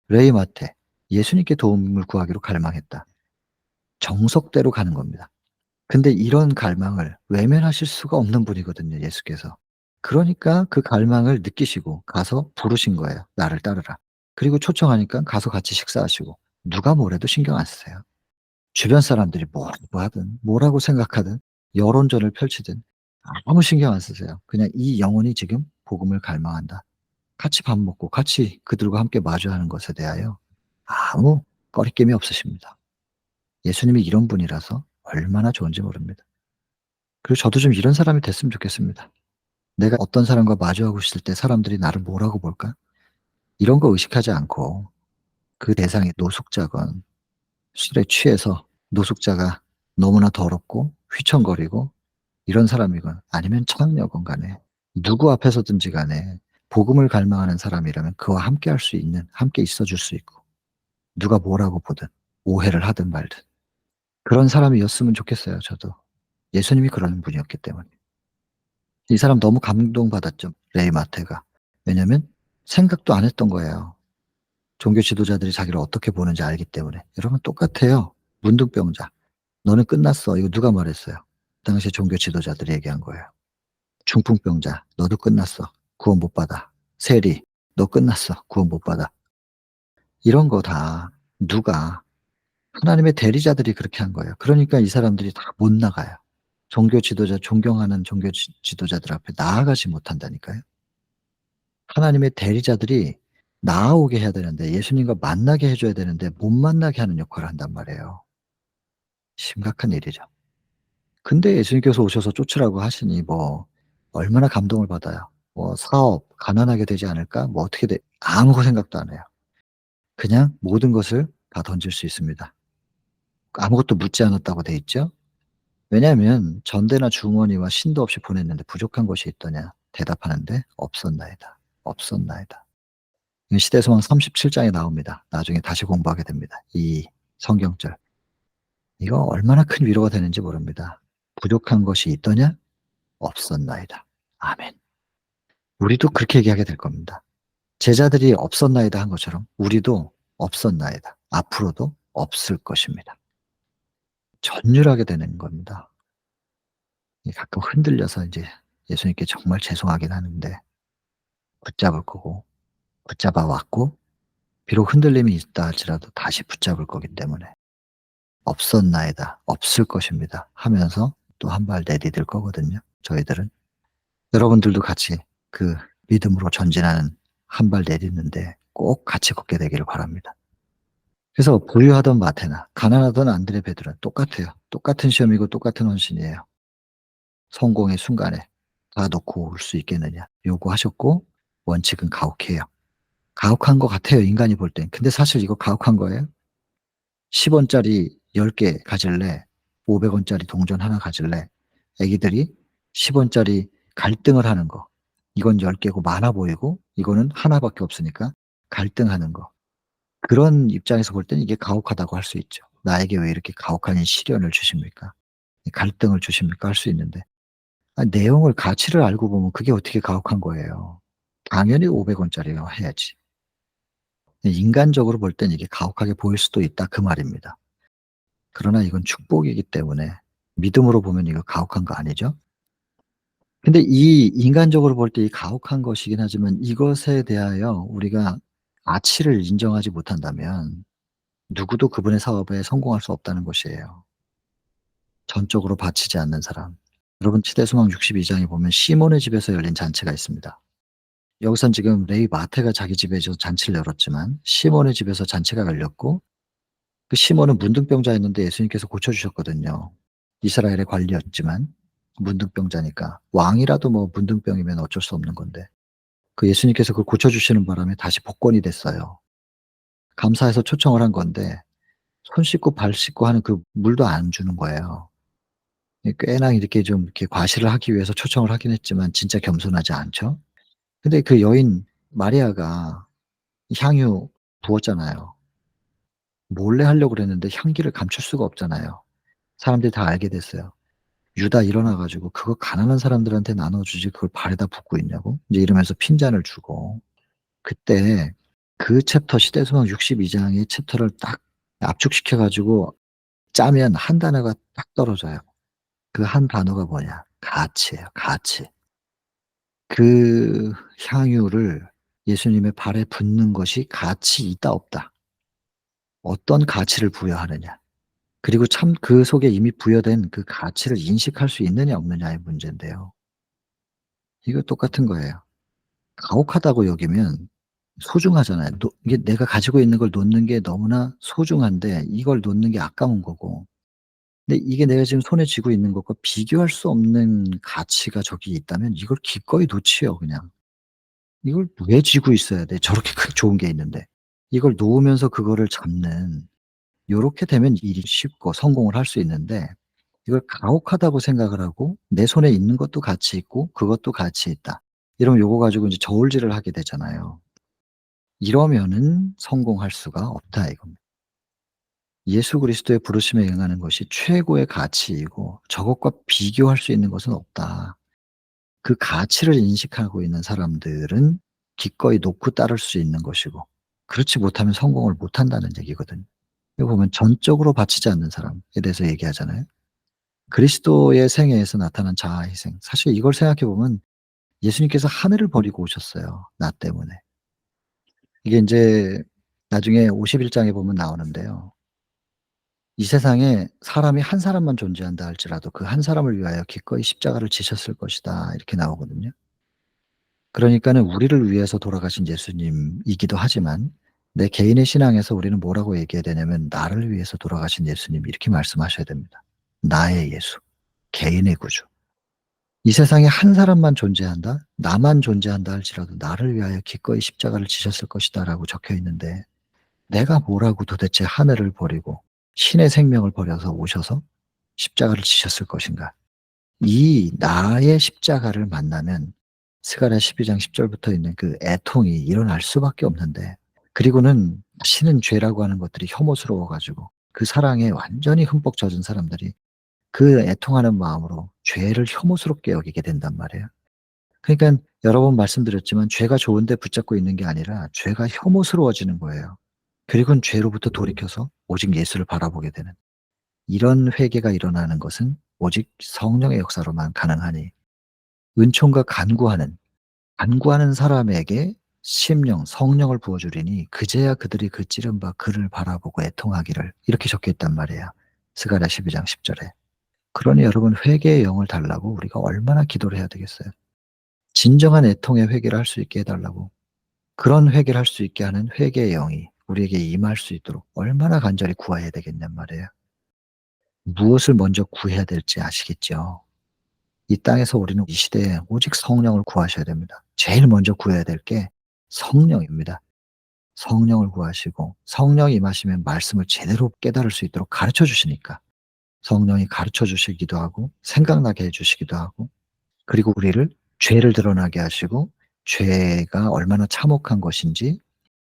레위 마태, 예수님께 도움을 구하기로 갈망했다. 정석대로 가는 겁니다. 근데 이런 갈망을 외면하실 수가 없는 분이거든요, 예수께서. 그러니까 그 갈망을 느끼시고 가서 부르신 거예요. 나를 따르라. 그리고 초청하니까 가서 같이 식사하시고, 누가 뭐래도 신경 안 쓰세요. 주변 사람들이 뭐라고 하든 뭐라고 생각하든 여론전을 펼치든 아무 신경 안 쓰세요. 그냥 이 영혼이 지금 복음을 갈망한다. 같이 밥 먹고 같이 그들과 함께 마주하는 것에 대하여 아무 꺼리낌이 없으십니다. 예수님이 이런 분이라서 얼마나 좋은지 모릅니다. 그리고 저도 좀 이런 사람이 됐으면 좋겠습니다. 내가 어떤 사람과 마주하고 있을 때 사람들이 나를 뭐라고 볼까? 이런 거 의식하지 않고, 그 대상이 노숙자건 술에 취해서 노숙자가 너무나 더럽고 휘청거리고 이런 사람이건 아니면 창녀건 간에 누구 앞에서든지 간에 복음을 갈망하는 사람이라면 그와 함께 할 수 있는, 함께 있어 줄 수 있고, 누가 뭐라고 보든 오해를 하든 말든 그런 사람이었으면 좋겠어요, 저도. 예수님이 그런 분이었기 때문에. 이 사람 너무 감동받았죠, 레이 마태가. 왜냐면 생각도 안 했던 거예요. 종교 지도자들이 자기를 어떻게 보는지 알기 때문에. 여러분 똑같아요. 문둥병자. "너는 끝났어." 이거 누가 말했어요? 당시 종교 지도자들이 얘기한 거예요. 중풍병자. "너도 끝났어. 구원 못 받아." 세리. "너 끝났어. 구원 못 받아." 이런 거 다 누가 하나님의 대리자들이 그렇게 한 거예요. 그러니까 이 사람들이 다 못 나가요. 종교 지도자 존경하는 종교 지도자들 앞에 나아가지 못한다니까요. 하나님의 대리자들이 나아오게 해야 되는데 예수님과 만나게 해 줘야 되는데 못 만나게 하는 역할을 한단 말이에요. 심각한 일이죠. 근데 예수님께서 오셔서 쫓으라고 하시니 뭐 얼마나 감동을 받아요. 뭐 '사업 가난하게 되지 않을까?' 뭐 어떻게 돼 아무 생각도 안 해요. 그냥 모든 것을 다 던질 수 있습니다. 아무것도 묻지 않았다고 돼 있죠. 왜냐하면 전대나 주머니와 신도 없이 보냈는데 부족한 것이 있더냐 대답하는데 없었나이다. 없었나이다. 이 시대소망 37 장에 나옵니다. 나중에 다시 공부하게 됩니다. 이 성경절. 이거 얼마나 큰 위로가 되는지 모릅니다. 부족한 것이 있더냐? 없었나이다. 아멘. 우리도 그렇게 얘기하게 될 겁니다. 제자들이 없었나이다 한 것처럼 우리도 없었나이다. 앞으로도 없을 것입니다. 전율하게 되는 겁니다. 가끔 흔들려서 이제 예수님께 정말 죄송하긴 하는데 붙잡을 거고 붙잡아 왔고 비록 흔들림이 있다 할지라도 다시 붙잡을 거기 때문에 없었나이다. 없을 것입니다. 하면서 또 한 발 내디딜 거거든요, 저희들은. 여러분들도 같이 그 믿음으로 전진하는 한 발 내딛는데 꼭 같이 걷게 되기를 바랍니다. 그래서 부유하던 마테나 가난하던 안드레 베드로는 똑같아요. 똑같은 시험이고 똑같은 헌신이에요. 성공의 순간에 다 놓고 올 수 있겠느냐 요구하셨고 원칙은 가혹해요. 가혹한 것 같아요, 인간이 볼 땐. 근데 사실 이거 가혹한 거예요. 10 원짜리 10개 가질래? 500 원짜리 동전 하나 가질래? 애기들이 10 원짜리 갈등을 하는 거. 이건 10 개고 많아 보이고 이거는 하나 밖에 없으니까 갈등하는 거. 그런 입장에서 볼 때는 이게 가혹하다고 할 수 있죠. '나에게 왜 이렇게 가혹한 이 시련을 주십니까? 이 갈등을 주십니까?' 할 수 있는데 내용을 가치를 알고 보면 그게 어떻게 가혹한 거예요. 당연히 500 원짜리로 해야지. 인간적으로 볼 땐 이게 가혹하게 보일 수도 있다 그 말입니다. 그러나 이건 축복이기 때문에 믿음으로 보면 이거 가혹한 거 아니죠? 근데 이 인간적으로 볼 때 이 가혹한 것이긴 하지만 이것에 대하여 우리가 가치를 인정하지 못한다면 누구도 그분의 사업에 성공할 수 없다는 것이에요. 전적으로 바치지 않는 사람. 여러분 시대소망 62 장에 보면 시몬의 집에서 열린 잔치가 있습니다. 여기선 지금 레위 마태가 자기 집에서 잔치를 열었지만 시몬의 집에서 잔치가 열렸고 그 시몬은 문둥병자였는데 예수님께서 고쳐 주셨거든요. 이스라엘의 관리였지만 문둥병자니까 왕이라도 뭐 문둥병이면 어쩔 수 없는 건데 그 예수님께서 그걸 고쳐 주시는 바람에 다시 복권이 됐어요. 감사해서 초청을 한 건데 손 씻고 발 씻고 하는 그 물도 안 주는 거예요. 꽤나 이렇게 좀 이렇게 과시를 하기 위해서 초청을 하긴 했지만 진짜 겸손하지 않죠. 근데 그 여인 마리아가 향유 부었잖아요. 몰래 하려고 그랬는데 향기를 감출 수가 없잖아요. 사람들이 다 알게 됐어요. "유다 일어나 가지고 그거 가난한 사람들한테 나눠 주지 그걸 발에다 붓고 있냐고." 인제 이러면서 핀잔을 주고 그때 그 챕터 시대소망 62 장의 챕터를 딱 압축시켜 가지고 짜면 한 단어가 딱 떨어져요. 그 한 단어가 뭐냐? 가치예요, 가치. 그 향유를 예수님의 발에 붓는 것이 가치 있다 없다. 어떤 가치를 부여하느냐. 그리고 참 그 속에 이미 부여된 그 가치를 인식할 수 있느냐 없느냐의 문제인데요. 이거 똑같은 거예요. 가혹하다고 여기면 소중하잖아요. 이게 내가 가지고 있는 걸 놓는 게 너무나 소중한데 이걸 놓는 게 아까운 거고. 근데 이게 내가 지금 손에 쥐고 있는 것과 비교할 수 없는 가치가 저기 있다면 이걸 기꺼이 놓지요 그냥. 이걸 왜 쥐고 있어야 돼 저렇게 좋은 게 있는데. 이걸 놓으면서 그거를 잡는 요렇게 되면 일이 쉽고 성공을 할 수 있는데 이걸 가혹하다고 생각을 하고 '내 손에 있는 것도 가치 있고 그것도 가치 있다.' 이러면 요거 가지고 인제 저울질을 하게 되잖아요. 이러면은 성공할 수가 없다 이겁니다. 예수 그리스도의 부르심에 응하는 것이 최고의 가치이고 저것과 비교할 수 있는 것은 없다. 그 가치를 인식하고 있는 사람들은 기꺼이 놓고 따를 수 있는 것이고 그렇지 못하면 성공을 못 한다는 얘기거든요. 여기 보면 전적으로 바치지 않는 사람에 대해서 얘기하잖아요. 그리스도의 생애에서 나타난 자아 희생. 사실 이걸 생각해 보면 예수님께서 하늘을 버리고 오셨어요, 나 때문에. 이게 인제 나중에 51 장에 보면 나오는데요. "이 세상에 사람이 한 사람만 존재한다 할지라도 그 한 사람을 위하여 기꺼이 십자가를 지셨을 것이다." 이렇게 나오거든요. 그러니까는 우리를 위해서 돌아가신 예수님이기도 하지만 내 개인의 신앙에서 우리는 뭐라고 얘기해야 되냐면 "나를 위해서 돌아가신 예수님." 이렇게 말씀하셔야 됩니다. 나의 예수, 개인의 구주. 이 세상에 한 사람만 존재한다? 나만 존재한다 할지라도 "나를 위하여 기꺼이 십자가를 지셨을 것이다."라고 적혀 있는데 내가 뭐라고 도대체 하늘을 버리고 신의 생명을 버려서 오셔서 십자가를 지셨을 것인가? 이 나의 십자가를 만나면 스가랴 12장 10 절부터 있는 그 애통이 일어날 수밖에 없는데, 그리고는 다시는 죄라고 하는 것들이 혐오스러워 가지고 그 사랑에 완전히 흠뻑 젖은 사람들이 그 애통하는 마음으로 죄를 혐오스럽게 여기게 된단 말이에요. 그러니깐 여러 번 말씀드렸지만 죄가 좋은데 붙잡고 있는 게 아니라 죄가 혐오스러워지는 거예요. 그리고는 죄로부터 돌이켜서 오직 예수를 바라보게 되는, 이런 회개가 일어나는 것은 오직 성령의 역사로만 가능하니 은총과 간구하는 사람에게 심령 성령을 부어 주리니 그제야 그들이 그 찌른 바 그를 바라보고 애통하기를, 이렇게 적혀 있단 말이에요. 스가랴 12장 10 절에. 그러니 여러분, 회개의 영을 달라고 우리가 얼마나 기도를 해야 되겠어요. 진정한 애통의 회개를 할 수 있게 해 달라고, 그런 회개를 할 수 있게 하는 회개의 영이 우리에게 임할 수 있도록 얼마나 간절히 구해야 되겠냔 말이에요. 무엇을 먼저 구해야 될지 아시겠죠? 이 땅에서 우리는 이 시대에 오직 성령을 구하셔야 됩니다. 제일 먼저 구해야 될 게 성령입니다. 성령을 구하시고, 성령이 임하시면 말씀을 제대로 깨달을 수 있도록 가르쳐 주시니까 성령이 가르쳐 주시기도 하고 생각나게 해 주시기도 하고, 그리고 우리를 죄를 드러나게 하시고 죄가 얼마나 참혹한 것인지,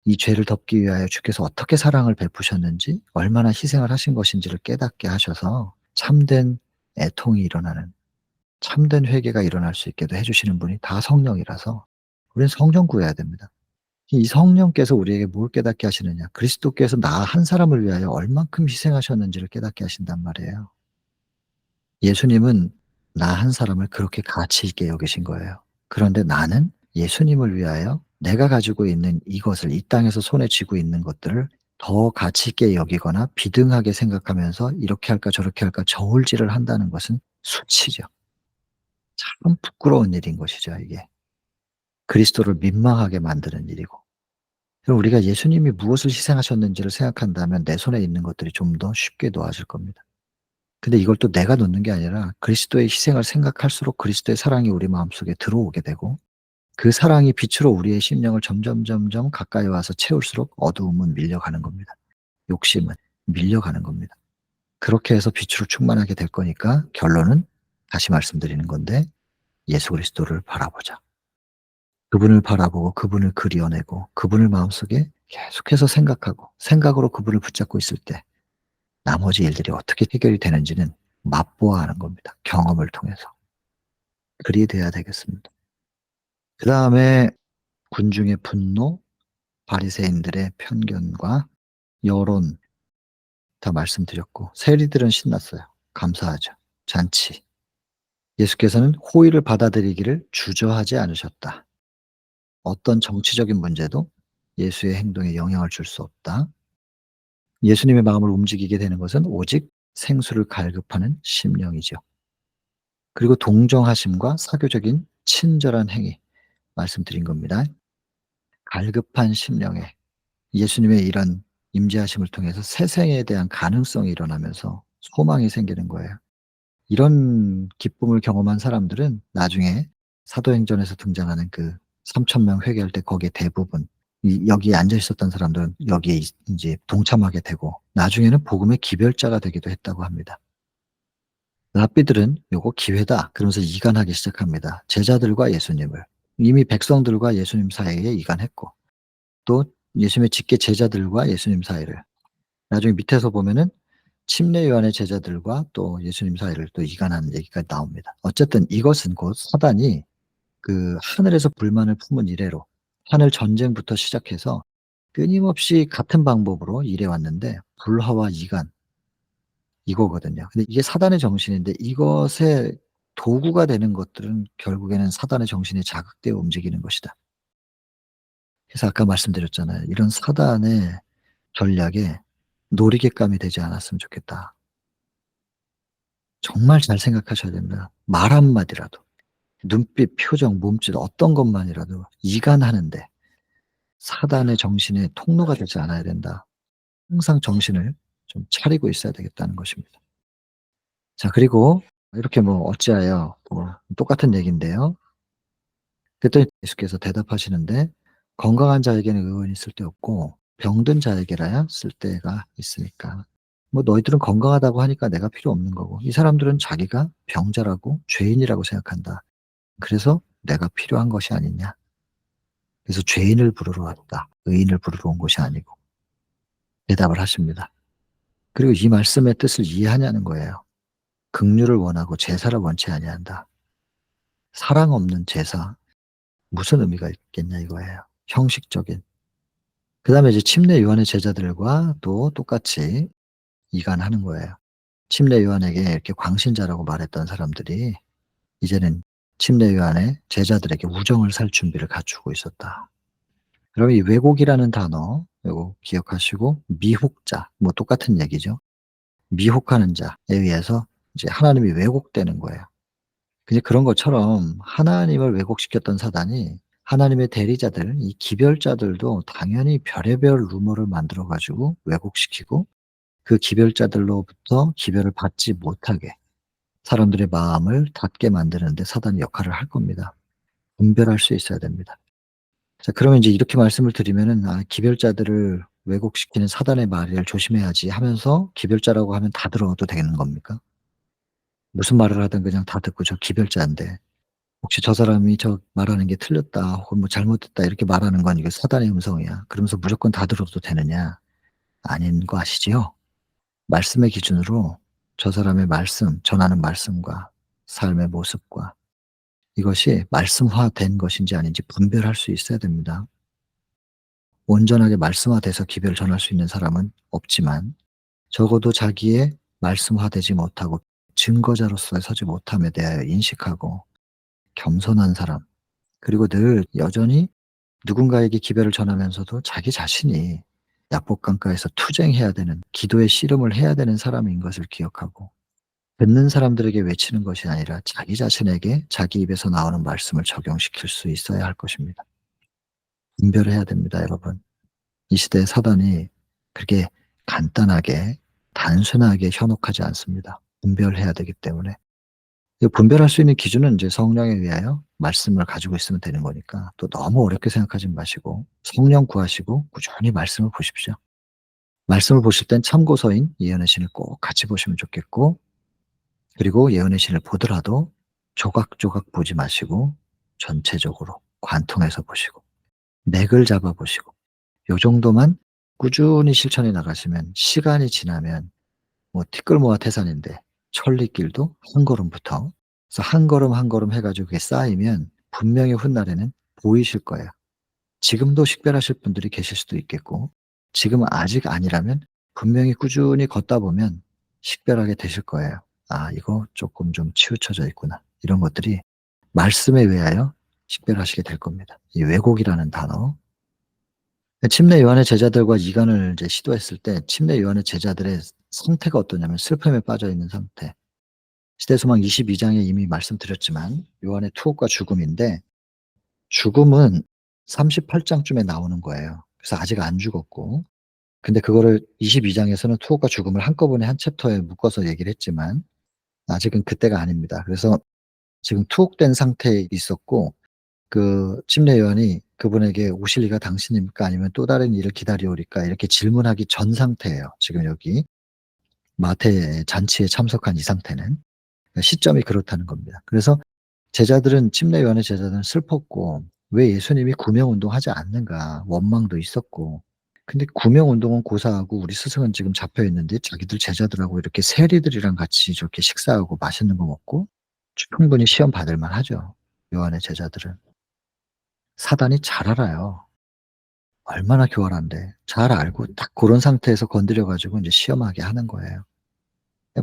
이 죄를 덮기 위하여 주께서 어떻게 사랑을 베푸셨는지, 얼마나 희생을 하신 것인지를 깨닫게 하셔서 참된 애통이 일어나는, 참된 회개가 일어날 수 있게도 해 주시는 분이 다 성령이라서 우리는 성령 구해야 됩니다. 이 성령께서 우리에게 뭘 깨닫게 하시느냐. 그리스도께서 나 한 사람을 위하여 얼만큼 희생하셨는지를 깨닫게 하신단 말이에요. 예수님은 나 한 사람을 그렇게 가치 있게 여기신 거예요. 그런데 나는 예수님을 위하여 내가 가지고 있는 이것을, 이 땅에서 손에 쥐고 있는 것들을 더 가치 있게 여기거나 비등하게 생각하면서 이렇게 할까 저렇게 할까 저울질을 한다는 것은 수치죠. 참 부끄러운 일인 것이죠, 이게. 그리스도를 민망하게 만드는 일이고. 그럼 우리가 예수님이 무엇을 희생하셨는지를 생각한다면 내 손에 있는 것들이 좀 더 쉽게 놓아질 겁니다. 근데 이걸 또 내가 놓는 게 아니라 그리스도의 희생을 생각할수록 그리스도의 사랑이 우리 마음속에 들어오게 되고, 그 사랑이 빛으로 우리의 심령을 점점 가까이 와서 채울수록 어두움은 밀려가는 겁니다. 욕심은 밀려가는 겁니다. 그렇게 해서 빛으로 충만하게 될 거니까 결론은 다시 말씀드리는 건데, 예수 그리스도를 바라보자. 그분을 바라보고 그분을 그리워내고 그분을 마음속에 계속해서 생각하고 생각으로 그분을 붙잡고 있을 때 나머지 일들이 어떻게 해결이 되는지는 맛보아야 하는 겁니다, 경험을 통해서. 그리 돼야 되겠습니다. 그다음에 군중의 분노, 바리새인들의 편견과 여론 다 말씀드렸고, 세리들은 신났어요. 감사하죠. 잔치. 예수께서는 호의를 받아들이기를 주저하지 않으셨다. 어떤 정치적인 문제도 예수의 행동에 영향을 줄 수 없다. 예수님의 마음을 움직이게 되는 것은 오직 생수를 갈급하는 심령이죠. 그리고 동정하심과 사교적인 친절한 행위, 말씀드린 겁니다. 갈급한 심령에 예수님의 이런 임재하심을 통해서 새 생에 대한 가능성이 일어나면서 소망이 생기는 거예요. 이런 기쁨을 경험한 사람들은 나중에 사도행전에서 등장하는 그 3천 명 회개할 때 거기에 대부분, 여기에 앉아 있었던 사람들은 여기에 인제 동참하게 되고 나중에는 복음의 기별자가 되기도 했다고 합니다. 랍비들은 "요거 기회다." 그러면서 이간하기 시작합니다, 제자들과 예수님을. 이미 백성들과 예수님 사이에 이간했고, 또 예수님의 직계 제자들과 예수님 사이를, 나중에 밑에서 보면은 침례 요한의 제자들과 또 예수님 사이를 또 이간하는 얘기가 나옵니다. 어쨌든 이것은 곧 사단이 그 하늘에서 불만을 품은 이래로 하늘 전쟁부터 시작해서 끊임없이 같은 방법으로 일해 왔는데 불화와 이간 이거거든요. 근데 이게 사단의 정신인데 이것의 도구가 되는 것들은 결국에는 사단의 정신이 자극되어 움직이는 것이다. 그래서 아까 말씀드렸잖아요. 이런 사단의 전략에 놀이개감이 되지 않았으면 좋겠다. 정말 잘 생각하셔야 됩니다. 말 한마디라도, 눈빛, 표정, 몸짓 어떤 것만이라도 이간하는데 사단의 정신의 통로가 되지 않아야 된다. 항상 정신을 좀 차리고 있어야 되겠다는 것입니다. 자, 그리고 이렇게 뭐 어찌하여 뭐 똑같은 얘기인데요. 그랬더니 예수께서 대답하시는데 "건강한 자에게는 의원이 쓸데없고 병든 자에게라야 쓸데가 있으니까." 뭐 너희들은 건강하다고 하니까 내가 필요 없는 거고 이 사람들은 자기가 병자라고 죄인이라고 생각한다. 그래서 내가 필요한 것이 아니냐. 그래서 죄인을 부르러 왔다. 의인을 부르러 온 것이 아니고 대답을 하십니다. 그리고 이 말씀의 뜻을 이해하냐는 거예요. 긍휼을 원하고 제사를 원치 아니한다. 사랑 없는 제사 무슨 의미가 있겠냐 이거예요. 형식적인. 그다음에 이제 침례 요한의 제자들과 또 똑같이 이간하는 거예요. 침례 요한에게 이렇게 광신자라고 말했던 사람들이 이제는 침례 요한의 제자들에게 우정을 살 준비를 갖추고 있었다. 그러면 이 왜곡이라는 단어 요거 기억하시고 미혹자 뭐 똑같은 얘기죠. 미혹하는 자에 의해서 이제 하나님이 왜곡되는 거예요. 근데 그런 것처럼 하나님을 왜곡시켰던 사단이 하나님의 대리자들 이 기별자들도 당연히 별의별 루머를 만들어 가지고 왜곡시키고 그 기별자들로부터 기별을 받지 못하게 사람들의 마음을 닫게 만드는 데 사단이 역할을 할 겁니다. 분별할 수 있어야 됩니다. 자, 그러면 이제 이렇게 말씀을 드리면은 '아 기별자들을 왜곡시키는 사단의 말을 조심해야지.' 하면서 기별자라고 하면 다 들어도 되는 겁니까? 무슨 말을 하든 그냥 다 듣고 '저 기별자인데 혹시 저 사람이 저 말하는 게 틀렸다 혹은 뭐 잘못됐다.' 이렇게 말하는 건 이게 사단의 음성이야. 그러면서 무조건 다 들어도 되느냐? 아닌 거 아시지요? 말씀의 기준으로 저 사람의 말씀, 전하는 말씀과 삶의 모습과 이것이 말씀화된 것인지 아닌지 분별할 수 있어야 됩니다. 온전하게 말씀화돼서 기별을 전할 수 있는 사람은 없지만 적어도 자기의 말씀화되지 못하고 증거자로서 서지 못함에 대하여 인식하고 겸손한 사람 그리고 늘 여전히 누군가에게 기별을 전하면서도 자기 자신이 약복강가에서 투쟁해야 되는 기도의 씨름을 해야 되는 사람인 것을 기억하고 듣는 사람들에게 외치는 것이 아니라 자기 자신에게 자기 입에서 나오는 말씀을 적용시킬 수 있어야 할 것입니다. 분별을 해야 됩니다, 여러분. 이 시대의 사단이 그렇게 간단하게 단순하게 현혹하지 않습니다. 분별해야 되기 때문에. 이 분별할 수 있는 기준은 이제 성령에 의하여 말씀을 가지고 있으면 되는 거니까 또 너무 어렵게 생각하지 마시고 성령 구하시고 꾸준히 말씀을 보십시오. 말씀을 보실 땐 참고서인 예언의 신을 꼭 같이 보시면 좋겠고 그리고 예언의 신을 보더라도 조각조각 보지 마시고 전체적으로 관통해서 보시고 맥을 잡아 보시고 요 정도만 꾸준히 실천해 나가시면 시간이 지나면 뭐 티끌모아 태산인데 천리길도 한 걸음부터 그래서 한 걸음 한 걸음 해 가지고 그게 쌓이면 분명히 훗날에는 보이실 거예요. 지금도 식별하실 분들이 계실 수도 있겠고 지금은 아직 아니라면 분명히 꾸준히 걷다 보면 식별하게 되실 거예요. '아 이거 쪼끔 좀 치우쳐져 있구나.' 이런 것들이 말씀에 의하여 식별하시게 될 겁니다. 이 왜곡이라는 단어. 침례 요한의 제자들과 이간을 이제 시도했을 때 침례 요한의 제자들의 상태가 어떠냐면 슬픔에 빠져 있는 상태. 시대소망 22 장에 이미 말씀드렸지만 요한의 투옥과 죽음인데 죽음은 38 장쯤에 나오는 거예요. 그래서 아직 안 죽었고 근데 그거를 22 장에서는 투옥과 죽음을 한꺼번에 한 챕터에 묶어서 얘기를 했지만 아직은 그때가 아닙니다. 그래서 지금 투옥된 상태에 있었고 그 침례 요한이 그분에게 "오실 이가 당신입니까? 아니면 또 다른 이를 기다리오리까?" 이렇게 질문하기 전 상태예요. 지금 여기 마태의 잔치에 참석한 이 상태는. 그러니까 시점이 그렇다는 겁니다. 그래서 제자들은 침례 요한의 제자들은 슬펐고 '왜 예수님이 구명 운동하지 않는가.' 원망도 있었고 근데 구명 운동은 고사하고 우리 스승은 지금 잡혀 있는데 자기들 제자들하고 이렇게 세리들이랑 같이 저렇게 식사하고 맛있는 거 먹고 충분히 시험 받을 만하죠, 요한의 제자들은. 사단이 잘 알아요. 얼마나 교활한데. 잘 알고 딱 고런 상태에서 건드려 가지고 인제 시험하게 하는 거예요.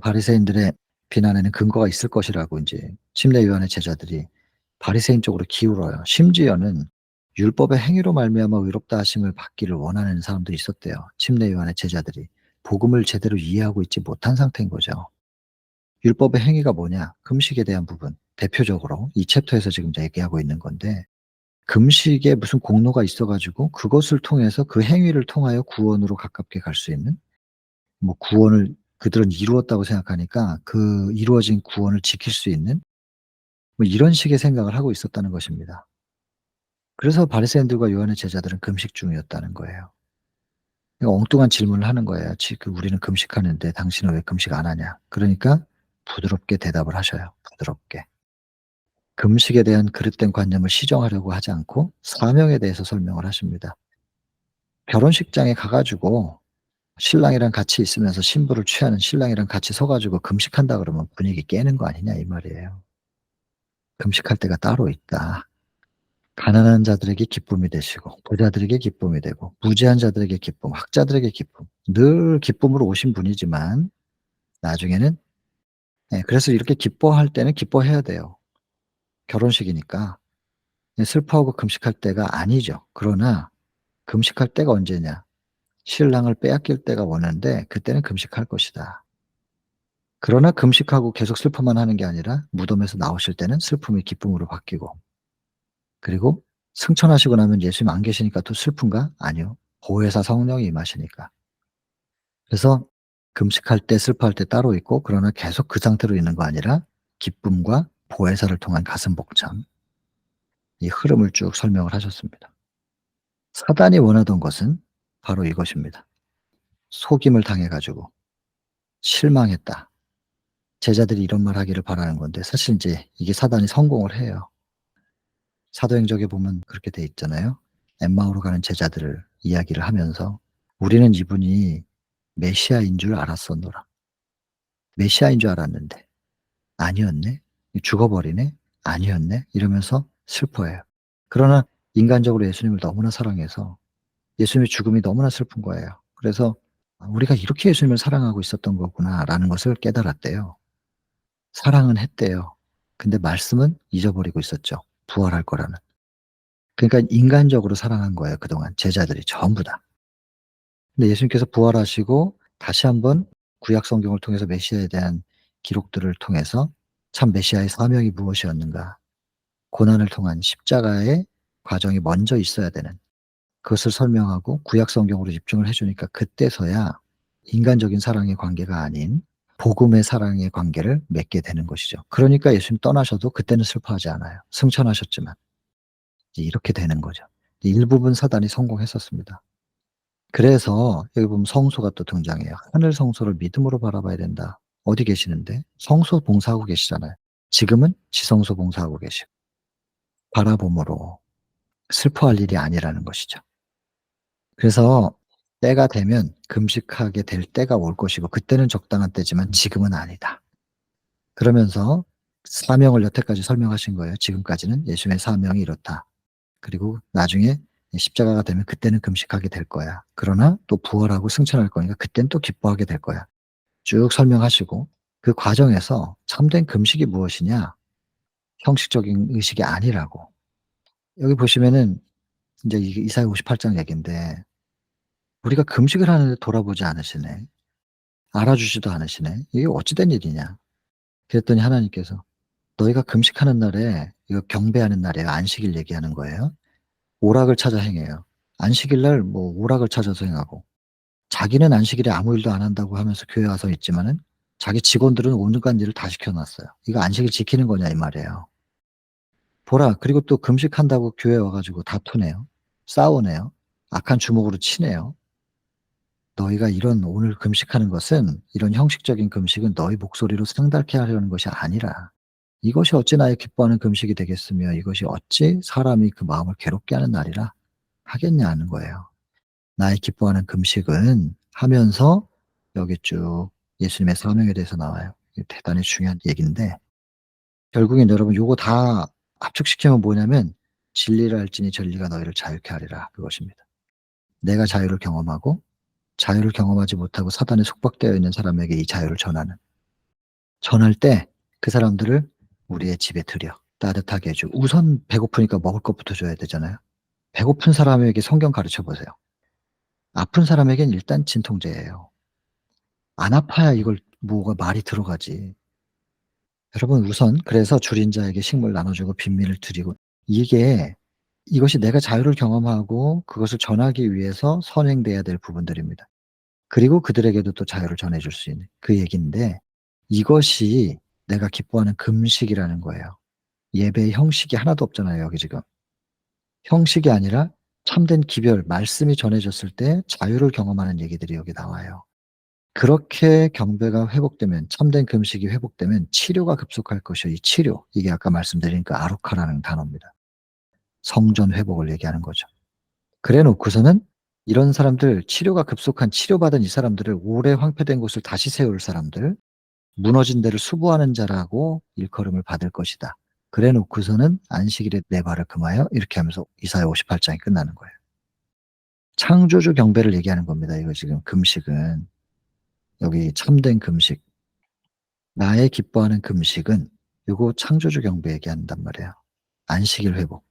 바리새인들의 비난에는 근거가 있을 것이라고 인제 심례위원회 제자들이 바리새인 쪽으로 기울어요. 심지어는 율법의 행위로 말미암아 의롭다 하심을 받기를 원하는 사람도 있었대요. 심례위원회 제자들이. 복음을 제대로 이해하고 있지 못한 상태인 거죠. 율법의 행위가 뭐냐? 금식에 대한 부분. 대표적으로 이 챕터에서 지금 얘기하고 있는 건데, 금식에 무슨 공로가 있어 가지고 그것을 통해서 그 행위를 통하여 구원으로 가깝게 갈 수 있는, 뭐 구원을 그들은 이루었다고 생각하니까 그 이루어진 구원을 지킬 수 있는, 뭐 이런 식의 생각을 하고 있었다는 것입니다. 그래서 바리새인들과 요한의 제자들은 금식 중이었다는 거예요. 그러니까 엉뚱한 질문을 하는 거예요. "우리는 금식하는데 당신은 왜 금식 안 하냐?" 그러니까 부드럽게 대답을 하셔요, 부드럽게. 금식에 대한 그릇된 관념을 시정하려고 하지 않고 사명에 대해서 설명을 하십니다. 결혼식장에 가 가지고 신랑이랑 같이 있으면서 신부를 취하는 신랑이랑 같이 서 가지고 금식한다 그러면 분위기 깨는 거 아니냐 이 말이에요. 금식할 때가 따로 있다. 가난한 자들에게 기쁨이 되시고 부자들에게 기쁨이 되고 무지한 자들에게 기쁨, 학자들에게 기쁨. 늘 기쁨으로 오신 분이지만 나중에는, 예, 그래서 이렇게 기뻐할 때는 기뻐해야 돼요. 결혼식이니까. 예, 슬퍼하고 금식할 때가 아니죠. 그러나 금식할 때가 언제냐? 신랑을 빼앗길 때가 오는데 그때는 금식할 것이다. 그러나 금식하고 계속 슬퍼만 하는 게 아니라 무덤에서 나오실 때는 슬픔이 기쁨으로 바뀌고, 그리고 승천하시고 나면 예수님 안 계시니까 또 슬픈가? 아니요. 보혜사 성령이 임하시니까. 그래서 금식할 때 슬퍼할 때 따로 있고, 그러나 계속 그 상태로 있는 거 아니라 기쁨과 보혜사를 통한 가슴 벅참, 이 흐름을 쭉 설명을 하셨습니다. 사단이 원하던 것은 바로 이것입니다. 속임을 당해 가지고 실망했다. 제자들이 이런 말 하기를 바라는 건데 사실 인제 이게 사단이 성공을 해요. 사도행적에 보면 그렇게 돼 있잖아요. 엠마오로 가는 제자들을 이야기를 하면서 "우리는 이분이 메시아인 줄 알았었노라. 메시아인 줄 알았는데 아니었네. 죽어버리네. 아니었네." 이러면서 슬퍼해요. 그러나 인간적으로 예수님을 너무나 사랑해서 예수님의 죽음이 너무나 슬픈 거예요. 그래서 '아 우리가 이렇게 예수님을 사랑하고 있었던 거구나.'라는 것을 깨달았대요. 사랑은 했대요. 근데 말씀은 잊어버리고 있었죠, 부활할 거라는. 그러니까 인간적으로 사랑한 거예요, 그동안 제자들이 전부 다. 근데 예수님께서 부활하시고 다시 한번 구약 성경을 통해서 메시아에 대한 기록들을 통해서 참 메시아의 사명이 무엇이었는가, 고난을 통한 십자가의 과정이 먼저 있어야 되는, 그것을 설명하고 구약 성경으로 집중을 해 주니까 그때서야 인간적인 사랑의 관계가 아닌 복음의 사랑의 관계를 맺게 되는 것이죠. 그러니까 예수님 떠나셔도 그때는 슬퍼하지 않아요. 승천하셨지만. 이제 이렇게 되는 거죠. 일부분 사단이 성공했었습니다. 그래서 여기 보면 성소가 또 등장해요. 하늘 성소를 믿음으로 바라봐야 된다. 어디 계시는데? 성소 봉사하고 계시잖아요. 지금은 지성소 봉사하고 계시고. 바라봄으로 슬퍼할 일이 아니라는 것이죠. 그래서 때가 되면 금식하게 될 때가 올 것이고 그때는 적당한 때지만 지금은 아니다. 그러면서 사명을 여태까지 설명하신 거예요. 지금까지는 예수님의 사명이 이렇다. 그리고 나중에 십자가가 되면 그때는 금식하게 될 거야. 그러나 또 부활하고 승천할 거니까 그때는 또 기뻐하게 될 거야. 쭉 설명하시고 그 과정에서 참된 금식이 무엇이냐? 형식적인 의식이 아니라고. 여기 보시면은 인제 이게 이사야 58장 얘긴데 우리가 금식을 하는데 돌아보지 않으시네. 알아주지도 않으시네. 이게 어찌 된 일이냐. 그랬더니 하나님께서 "너희가 금식하는 날에" 이거 경배하는 날이에요. 안식일 얘기하는 거예요. "오락을 찾아 행해요." 안식일 날 뭐 오락을 찾아서 행하고 자기는 안식일에 아무 일도 안 한다고 하면서 교회 와서 있지만은 자기 직원들은 온갖 일을 다 시켜 놨어요. "이거 안식일 지키는 거냐." 이 말이에요. 보라, 그리고 또 금식한다고 교회 와 가지고 다투네요. 싸우네요. 악한 주먹으로 치네요. 너희가 이런 오늘 금식하는 것은 이런 형식적인 금식은 너희 목소리로 상달케 하려는 것이 아니라 이것이 어찌 나의 기뻐하는 금식이 되겠으며 이것이 어찌 사람이 그 마음을 괴롭게 하는 날이라 하겠냐는 거예요. 나의 기뻐하는 금식은 하면서 여기 쭉 예수님의 사명에 대해서 나와요. 이게 대단히 중요한 얘기인데 결국엔 여러분 요거 다 압축시키면 뭐냐면 "진리를 알지니 진리가 너희를 자유케 하리라." 그것입니다. 내가 자유를 경험하고 자유를 경험하지 못하고 사단에 속박되어 있는 사람에게 이 자유를 전할 때 그 사람들을 우리의 집에 들여 따뜻하게 해 주고 우선 배고프니까 먹을 것부터 줘야 되잖아요. 배고픈 사람에게 성경 가르쳐 보세요. 아픈 사람에겐 일단 진통제예요. 안 아파야 이걸 뭐가 말이 들어가지. 여러분 우선 그래서 줄인 자에게 식물 나눠 주고 빈민을 드리고 이게 이것이 내가 자유를 경험하고 그것을 전하기 위해서 선행돼야 될 부분들입니다. 그리고 그들에게도 또 자유를 전해 줄 수 있는 그 얘기인데 이것이 내가 기뻐하는 금식이라는 거예요. 예배의 형식이 하나도 없잖아요, 여기 지금. 형식이 아니라 참된 기별, 말씀이 전해졌을 때 자유를 경험하는 얘기들이 여기 나와요. 그렇게 경배가 회복되면 참된 금식이 회복되면 치료가 급속할 것이요. 이 치료, 이게 아까 말씀드린 그 아루카라는 단어입니다. 성전 회복을 얘기하는 거죠. 그래 놓고서는 이런 사람들 치료가 급속한 치료받은 이 사람들을 오래 황폐된 곳을 다시 세울 사람들, 무너진 데를 수보하는 자라고 일컬음을 받을 것이다. 그래 놓고서는 안식일에 내 발을 금하여 이렇게 하면서 이사야 58장이 끝나는 거예요. 창조주 경배를 얘기하는 겁니다. 이거 지금 금식은. 여기 참된 금식. 나의 기뻐하는 금식은 요거 창조주 경배 얘기한단 말이에요. 안식일 회복.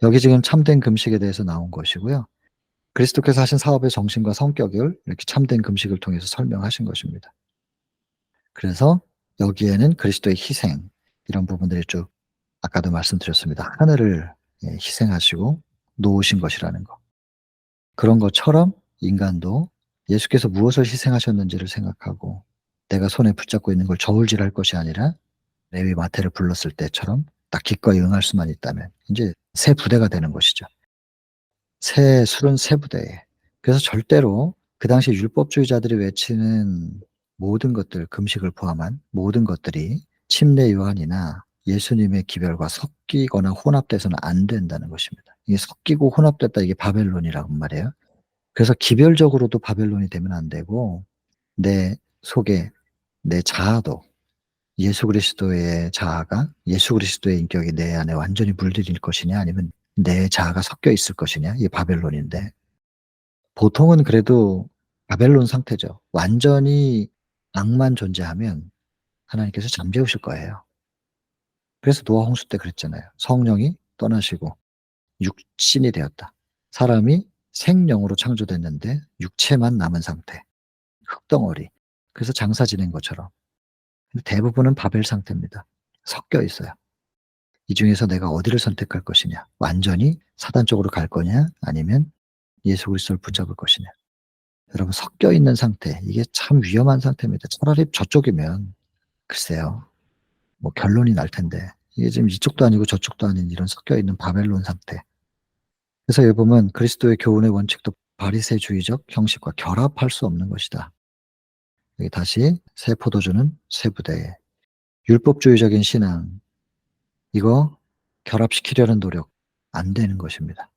여기 지금 참된 금식에 대해서 나온 것이고요. 그리스도께서 하신 사업의 정신과 성격을 이렇게 참된 금식을 통해서 설명하신 것입니다. 그래서 여기에는 그리스도의 희생 이런 부분들이 쭉 아까도 말씀드렸습니다. 하늘을 희생하시고 놓으신 것이라는 거. 그런 것처럼 인간도 예수께서 무엇을 희생하셨는지를 생각하고 내가 손에 붙잡고 있는 걸 저울질할 것이 아니라 레위 마태를 불렀을 때처럼 딱 기꺼이 응할 수만 있다면 이제 새 부대가 되는 것이죠. 새 술은 새 부대에. 그래서 절대로 그 당시 율법주의자들이 외치는 모든 것들, 금식을 포함한 모든 것들이 침례 요한이나 예수님의 기별과 섞이거나 혼합돼서는 안 된다는 것입니다. 이게 섞이고 혼합됐다 이게 바벨론이라고 말이에요. 그래서 기별적으로도 바벨론이 되면 안 되고 내 속에 내 자아도 예수 그리스도의 자아가 예수 그리스도의 인격이 내 안에 완전히 물들일 것이냐 아니면 내 자아가 섞여 있을 것이냐 이게 바벨론인데 보통은 그래도 바벨론 상태죠. 완전히 악만 존재하면 하나님께서 잠재우실 거예요. 그래서 노아 홍수 때 그랬잖아요. 성령이 떠나시고 육신이 되었다. 사람이 생령으로 창조됐는데 육체만 남은 상태. 흙덩어리. 그래서 장사 지낸 것처럼. 근데 대부분은 바벨 상태입니다. 섞여 있어요. 이 중에서 내가 어디를 선택할 것이냐. 완전히 사단 쪽으로 갈 거냐 아니면 예수 그리스도를 붙잡을 것이냐. 여러분 섞여 있는 상태 이게 참 위험한 상태입니다. 차라리 저쪽이면 글쎄요. 뭐 결론이 날 텐데 이게 지금 이쪽도 아니고 저쪽도 아닌 이런 섞여 있는 바벨론 상태. 그래서 여기 보면 그리스도의 교훈의 원칙도 바리새주의적 형식과 결합할 수 없는 것이다. 여기 다시 새 포도주는 새 부대에 율법주의적인 신앙 이거 결합시키려는 노력 안 되는 것입니다.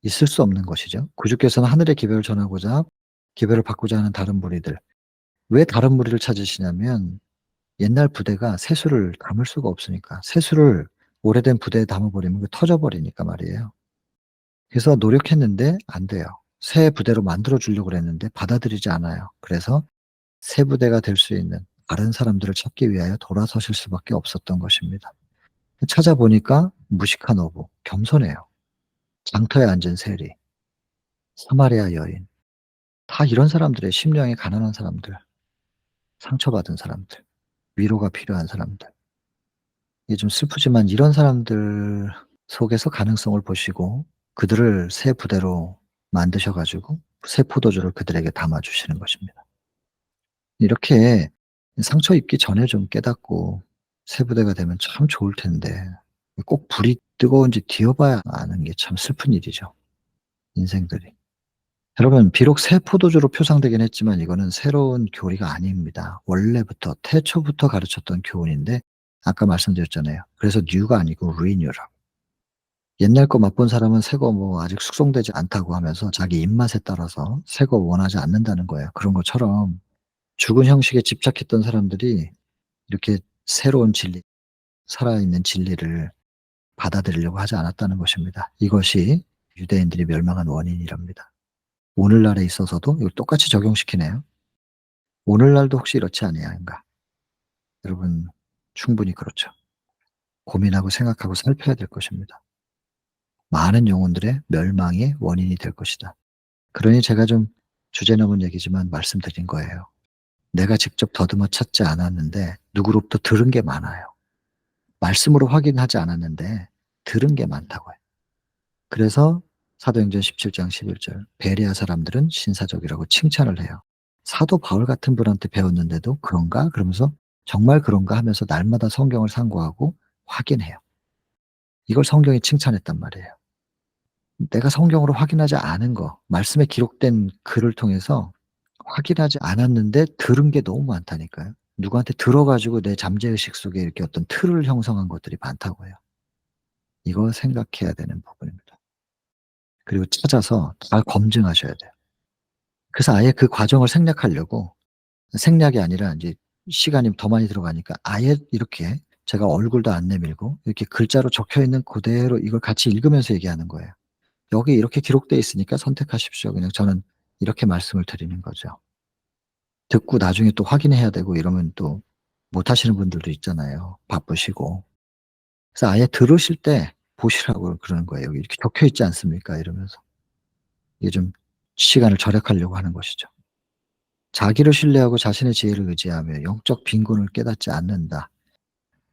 있을 수 없는 것이죠. 구주께서는 하늘의 기별을 전하고자 기별을 받고자 하는 다른 무리들 왜 다른 무리를 찾으시냐면 옛날 부대가 세수를 담을 수가 없으니까 세수를 오래된 부대에 담아버리면 터져버리니까 말이에요. 그래서 노력했는데 안 돼요. 새 부대로 만들어 주려고 그랬는데 받아들이지 않아요. 그래서 새 부대가 될 수 있는 다른 사람들을 찾기 위하여 돌아서실 수밖에 없었던 것입니다. 찾아보니까 무식한 어부, 겸손해요. 장터에 앉은 세리, 사마리아 여인, 다 이런 사람들의 심령이 가난한 사람들, 상처받은 사람들, 위로가 필요한 사람들. 이게 좀 슬프지만 이런 사람들 속에서 가능성을 보시고 그들을 새 부대로 만드셔 가지고 새 포도주를 그들에게 담아 주시는 것입니다. 이렇게 상처 입기 전에 좀 깨닫고 새 부대가 되면 참 좋을 텐데 꼭 불이 뜨거운지 뒤어봐야 아는 게 참 슬픈 일이죠, 인생들이. 여러분 비록 새 포도주로 표상되긴 했지만 이거는 새로운 교리가 아닙니다. 원래부터 태초부터 가르쳤던 교훈인데 아까 말씀드렸잖아요. 그래서 뉴가 아니고 리뉴라고. 옛날 거 맛본 사람은 새 거 뭐 아직 숙성되지 않다고 하면서 자기 입맛에 따라서 새 거 원하지 않는다는 거예요. 그런 것처럼 죽은 형식에 집착했던 사람들이 이렇게 새로운 진리, 살아있는 진리를 받아들이려고 하지 않았다는 것입니다. 이것이 유대인들이 멸망한 원인이랍니다. 오늘날에 있어서도 이걸 똑같이 적용시키네요. 오늘날도 혹시 이렇지 아니한가? 여러분 충분히 그렇죠. 고민하고 생각하고 살펴야 될 것입니다. 많은 영혼들의 멸망의 원인이 될 것이다. 그러니 제가 좀 주제 넘은 얘기지만 말씀드린 거예요. 내가 직접 더듬어 찾지 않았는데 누구로부터 들은 게 많아요. 말씀으로 확인하지 않았는데 들은 게 많다고요. 그래서 사도행전 17장 11절 베레아 사람들은 신사적이라고 칭찬을 해요. 사도 바울 같은 분한테 배웠는데도 그런가? 그러면서 정말 그런가 하면서 날마다 성경을 상고하고 확인해요. 이걸 성경이 칭찬했단 말이에요. 내가 성경으로 확인하지 않은 거, 말씀에 기록된 글을 통해서 확인하지 않았는데 들은 게 너무 많다니까요. 누구한테 들어 가지고 내 잠재의식 속에 이렇게 어떤 틀을 형성한 것들이 많다고요. 이거 생각해야 되는 부분입니다. 그리고 찾아서 다 검증하셔야 돼요. 그래서 아예 그 과정을 생략하려고 생략이 아니라 인제 시간이 더 많이 들어가니까 아예 이렇게 제가 얼굴도 안 내밀고 이렇게 글자로 적혀 있는 그대로 이걸 같이 읽으면서 얘기하는 거예요. "여기 이렇게 기록되어 있으니까 선택하십시오." 그냥 저는 이렇게 말씀을 드리는 거죠. 듣고 나중에 또 확인해야 되고 이러면 또 못 하시는 분들도 있잖아요, 바쁘시고. 그래서 아예 들으실 때 보시라고 그러는 거예요. "여기 이렇게 적혀 있지 않습니까?" 이러면서. 이게 좀 시간을 절약하려고 하는 것이죠. 자기를 신뢰하고 자신의 지혜를 의지하며 영적 빈곤을 깨닫지 않는다.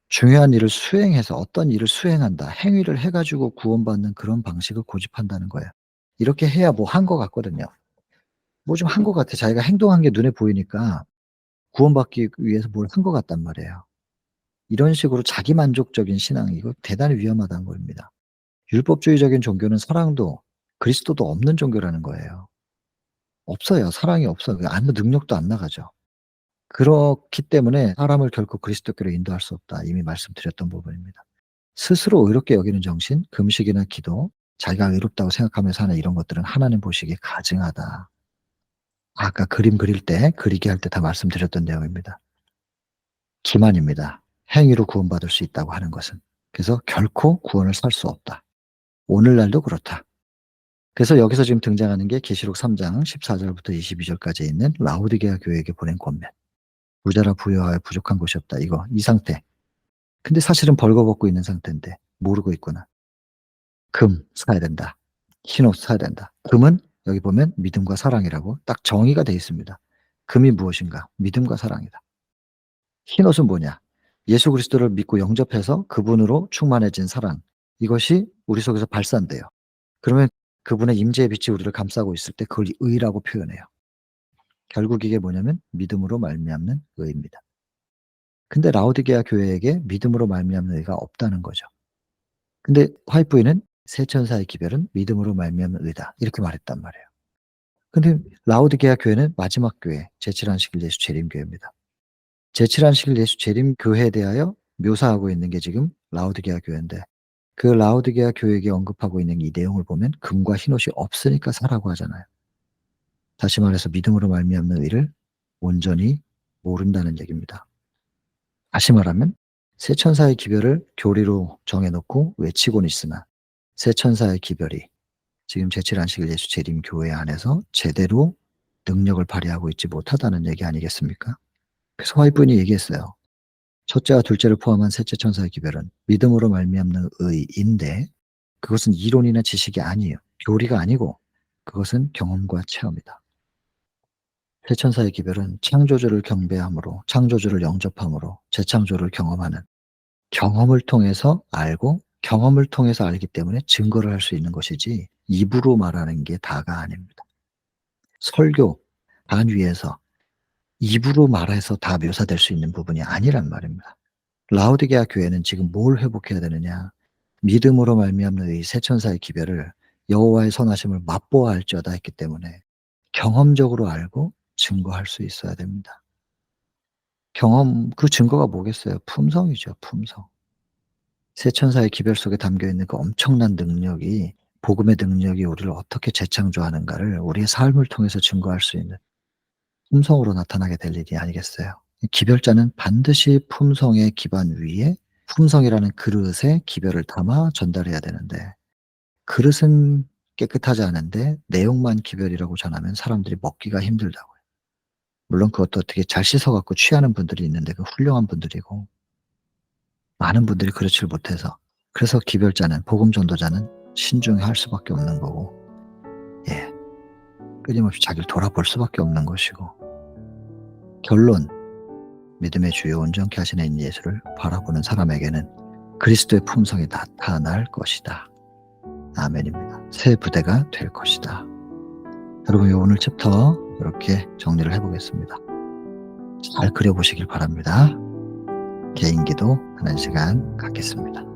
중요한 일을 수행해서 어떤 일을 수행한다. 행위를 해 가지고 구원받는 그런 방식을 고집한다는 거예요. 이렇게 해야 뭐 한 것 같거든요. 뭐 좀 한 것 같아. 자기가 행동한 게 눈에 보이니까 구원받기 위해서 뭘 한 것 같단 말이에요. 이런 식으로 자기만족적인 신앙 이거 대단히 위험하다는 겁니다. 율법주의적인 종교는 사랑도 그리스도도 없는 종교라는 거예요. 없어요. 사랑이 없어요. 아무 능력도 안 나가죠. 그렇기 때문에 사람을 결코 그리스도께로 인도할 수 없다. 이미 말씀드렸던 부분입니다. 스스로 의롭게 여기는 정신, 금식이나 기도, 자기가 의롭다고 생각하면서 하는 이런 것들은 하나님 보시기에 가증하다. 아까 그림 그릴 때, 그리기 할 때 다 말씀드렸던 내용입니다. 기만입니다. 행위로 구원받을 수 있다고 하는 것은. 그래서 결코 구원을 살 수 없다. 오늘날도 그렇다. 그래서 여기서 지금 등장하는 게 계시록 3장 14 절부터 22 절까지 있는 라오디게아 교회에게 보낸 권면. "부자라 부유하여 부족한 것이 없다." 이 상태. 근데 사실은 벌거벗고 있는 상태인데 모르고 있구나. 금 사야 된다. 흰옷 사야 된다. 금은 여기 보면 믿음과 사랑이라고 딱 정의가 되어 있습니다. 금이 무엇인가? 믿음과 사랑이다. 흰옷은 뭐냐? 예수 그리스도를 믿고 영접해서 그분으로 충만해진 사랑. 이것이 우리 속에서 발산돼요. 그러면 그분의 임재의 빛이 우리를 감싸고 있을 때 그걸 의라고 표현해요. 결국 이게 뭐냐면 믿음으로 말미암는 의입니다. 근데 라오디게아 교회에게 믿음으로 말미암는 의가 없다는 거죠. 근데 화이트보이는 "세 천사의 기별은 믿음으로 말미암는 의다." 이렇게 말했단 말이에요. 근데 라오디게아 교회는 마지막 교회, 제7 안식일 예수 재림 교회입니다. 제7 안식일 예수 재림 교회에 대하여 묘사하고 있는 게 지금 라오디게아 교회인데 그 라오디게아 교회에게 언급하고 있는 이 내용을 보면 금과 흰옷이 없으니까 사라고 하잖아요. 다시 말해서 믿음으로 말미암는 의를 온전히 모른다는 얘기입니다. 다시 말하면 세 천사의 기별을 교리로 정해 놓고 외치고는 있으나 세 천사의 기별이 지금 제7 안식일 예수 재림 교회 안에서 제대로 능력을 발휘하고 있지 못하다는 얘기 아니겠습니까? 그래서 화이트분이 얘기했어요. 첫째와 둘째를 포함한 셋째 천사의 기별은 믿음으로 말미암는 의인데 그것은 이론이나 지식이 아니에요. 교리가 아니고 그것은 경험과 체험이다. 세 천사의 기별은 창조주를 경배함으로 창조주를 영접함으로 재창조를 경험하는 경험을 통해서 알고 경험을 통해서 알기 때문에 증거를 할 수 있는 것이지 입으로 말하는 게 다가 아닙니다. 설교 단 위에서 입으로 말해서 다 묘사될 수 있는 부분이 아니란 말입니다. 라오디게아 교회는 지금 뭘 회복해야 되느냐. 믿음으로 말미암는 이 세 천사의 기별을 여호와의 선하심을 맛보아 알지어다 했기 때문에 경험적으로 알고 증거할 수 있어야 됩니다. 경험 그 증거가 뭐겠어요? 품성이죠, 품성. 세 천사의 기별 속에 담겨 있는 그 엄청난 능력이 복음의 능력이 우리를 어떻게 재창조하는가를 우리의 삶을 통해서 증거할 수 있는 품성으로 나타나게 될 일이 아니겠어요. 기별자는 반드시 품성의 기반 위에 품성이라는 그릇에 기별을 담아 전달해야 되는데 그릇은 깨끗하지 않은데 내용만 기별이라고 전하면 사람들이 먹기가 힘들다고요. 물론 그것도 되게 잘 씻어 갖고 취하는 분들이 있는데 그 훌륭한 분들이고, 많은 분들이 그렇지를 못해서, 그래서 기별자는, 복음 전도자는 신중히 할 수밖에 없는 거고, 예, 끊임없이 자기를 돌아볼 수밖에 없는 것이고, 결론, 믿음의 주요 온전케 하시는 이 예수를 바라보는 사람에게는 그리스도의 품성이 나타날 것이다. 아멘입니다. 새 부대가 될 것이다. 여러분, 오늘 챕터 이렇게 정리를 해보겠습니다. 잘 그려보시길 바랍니다. 개인기도 하는 시간 갖겠습니다.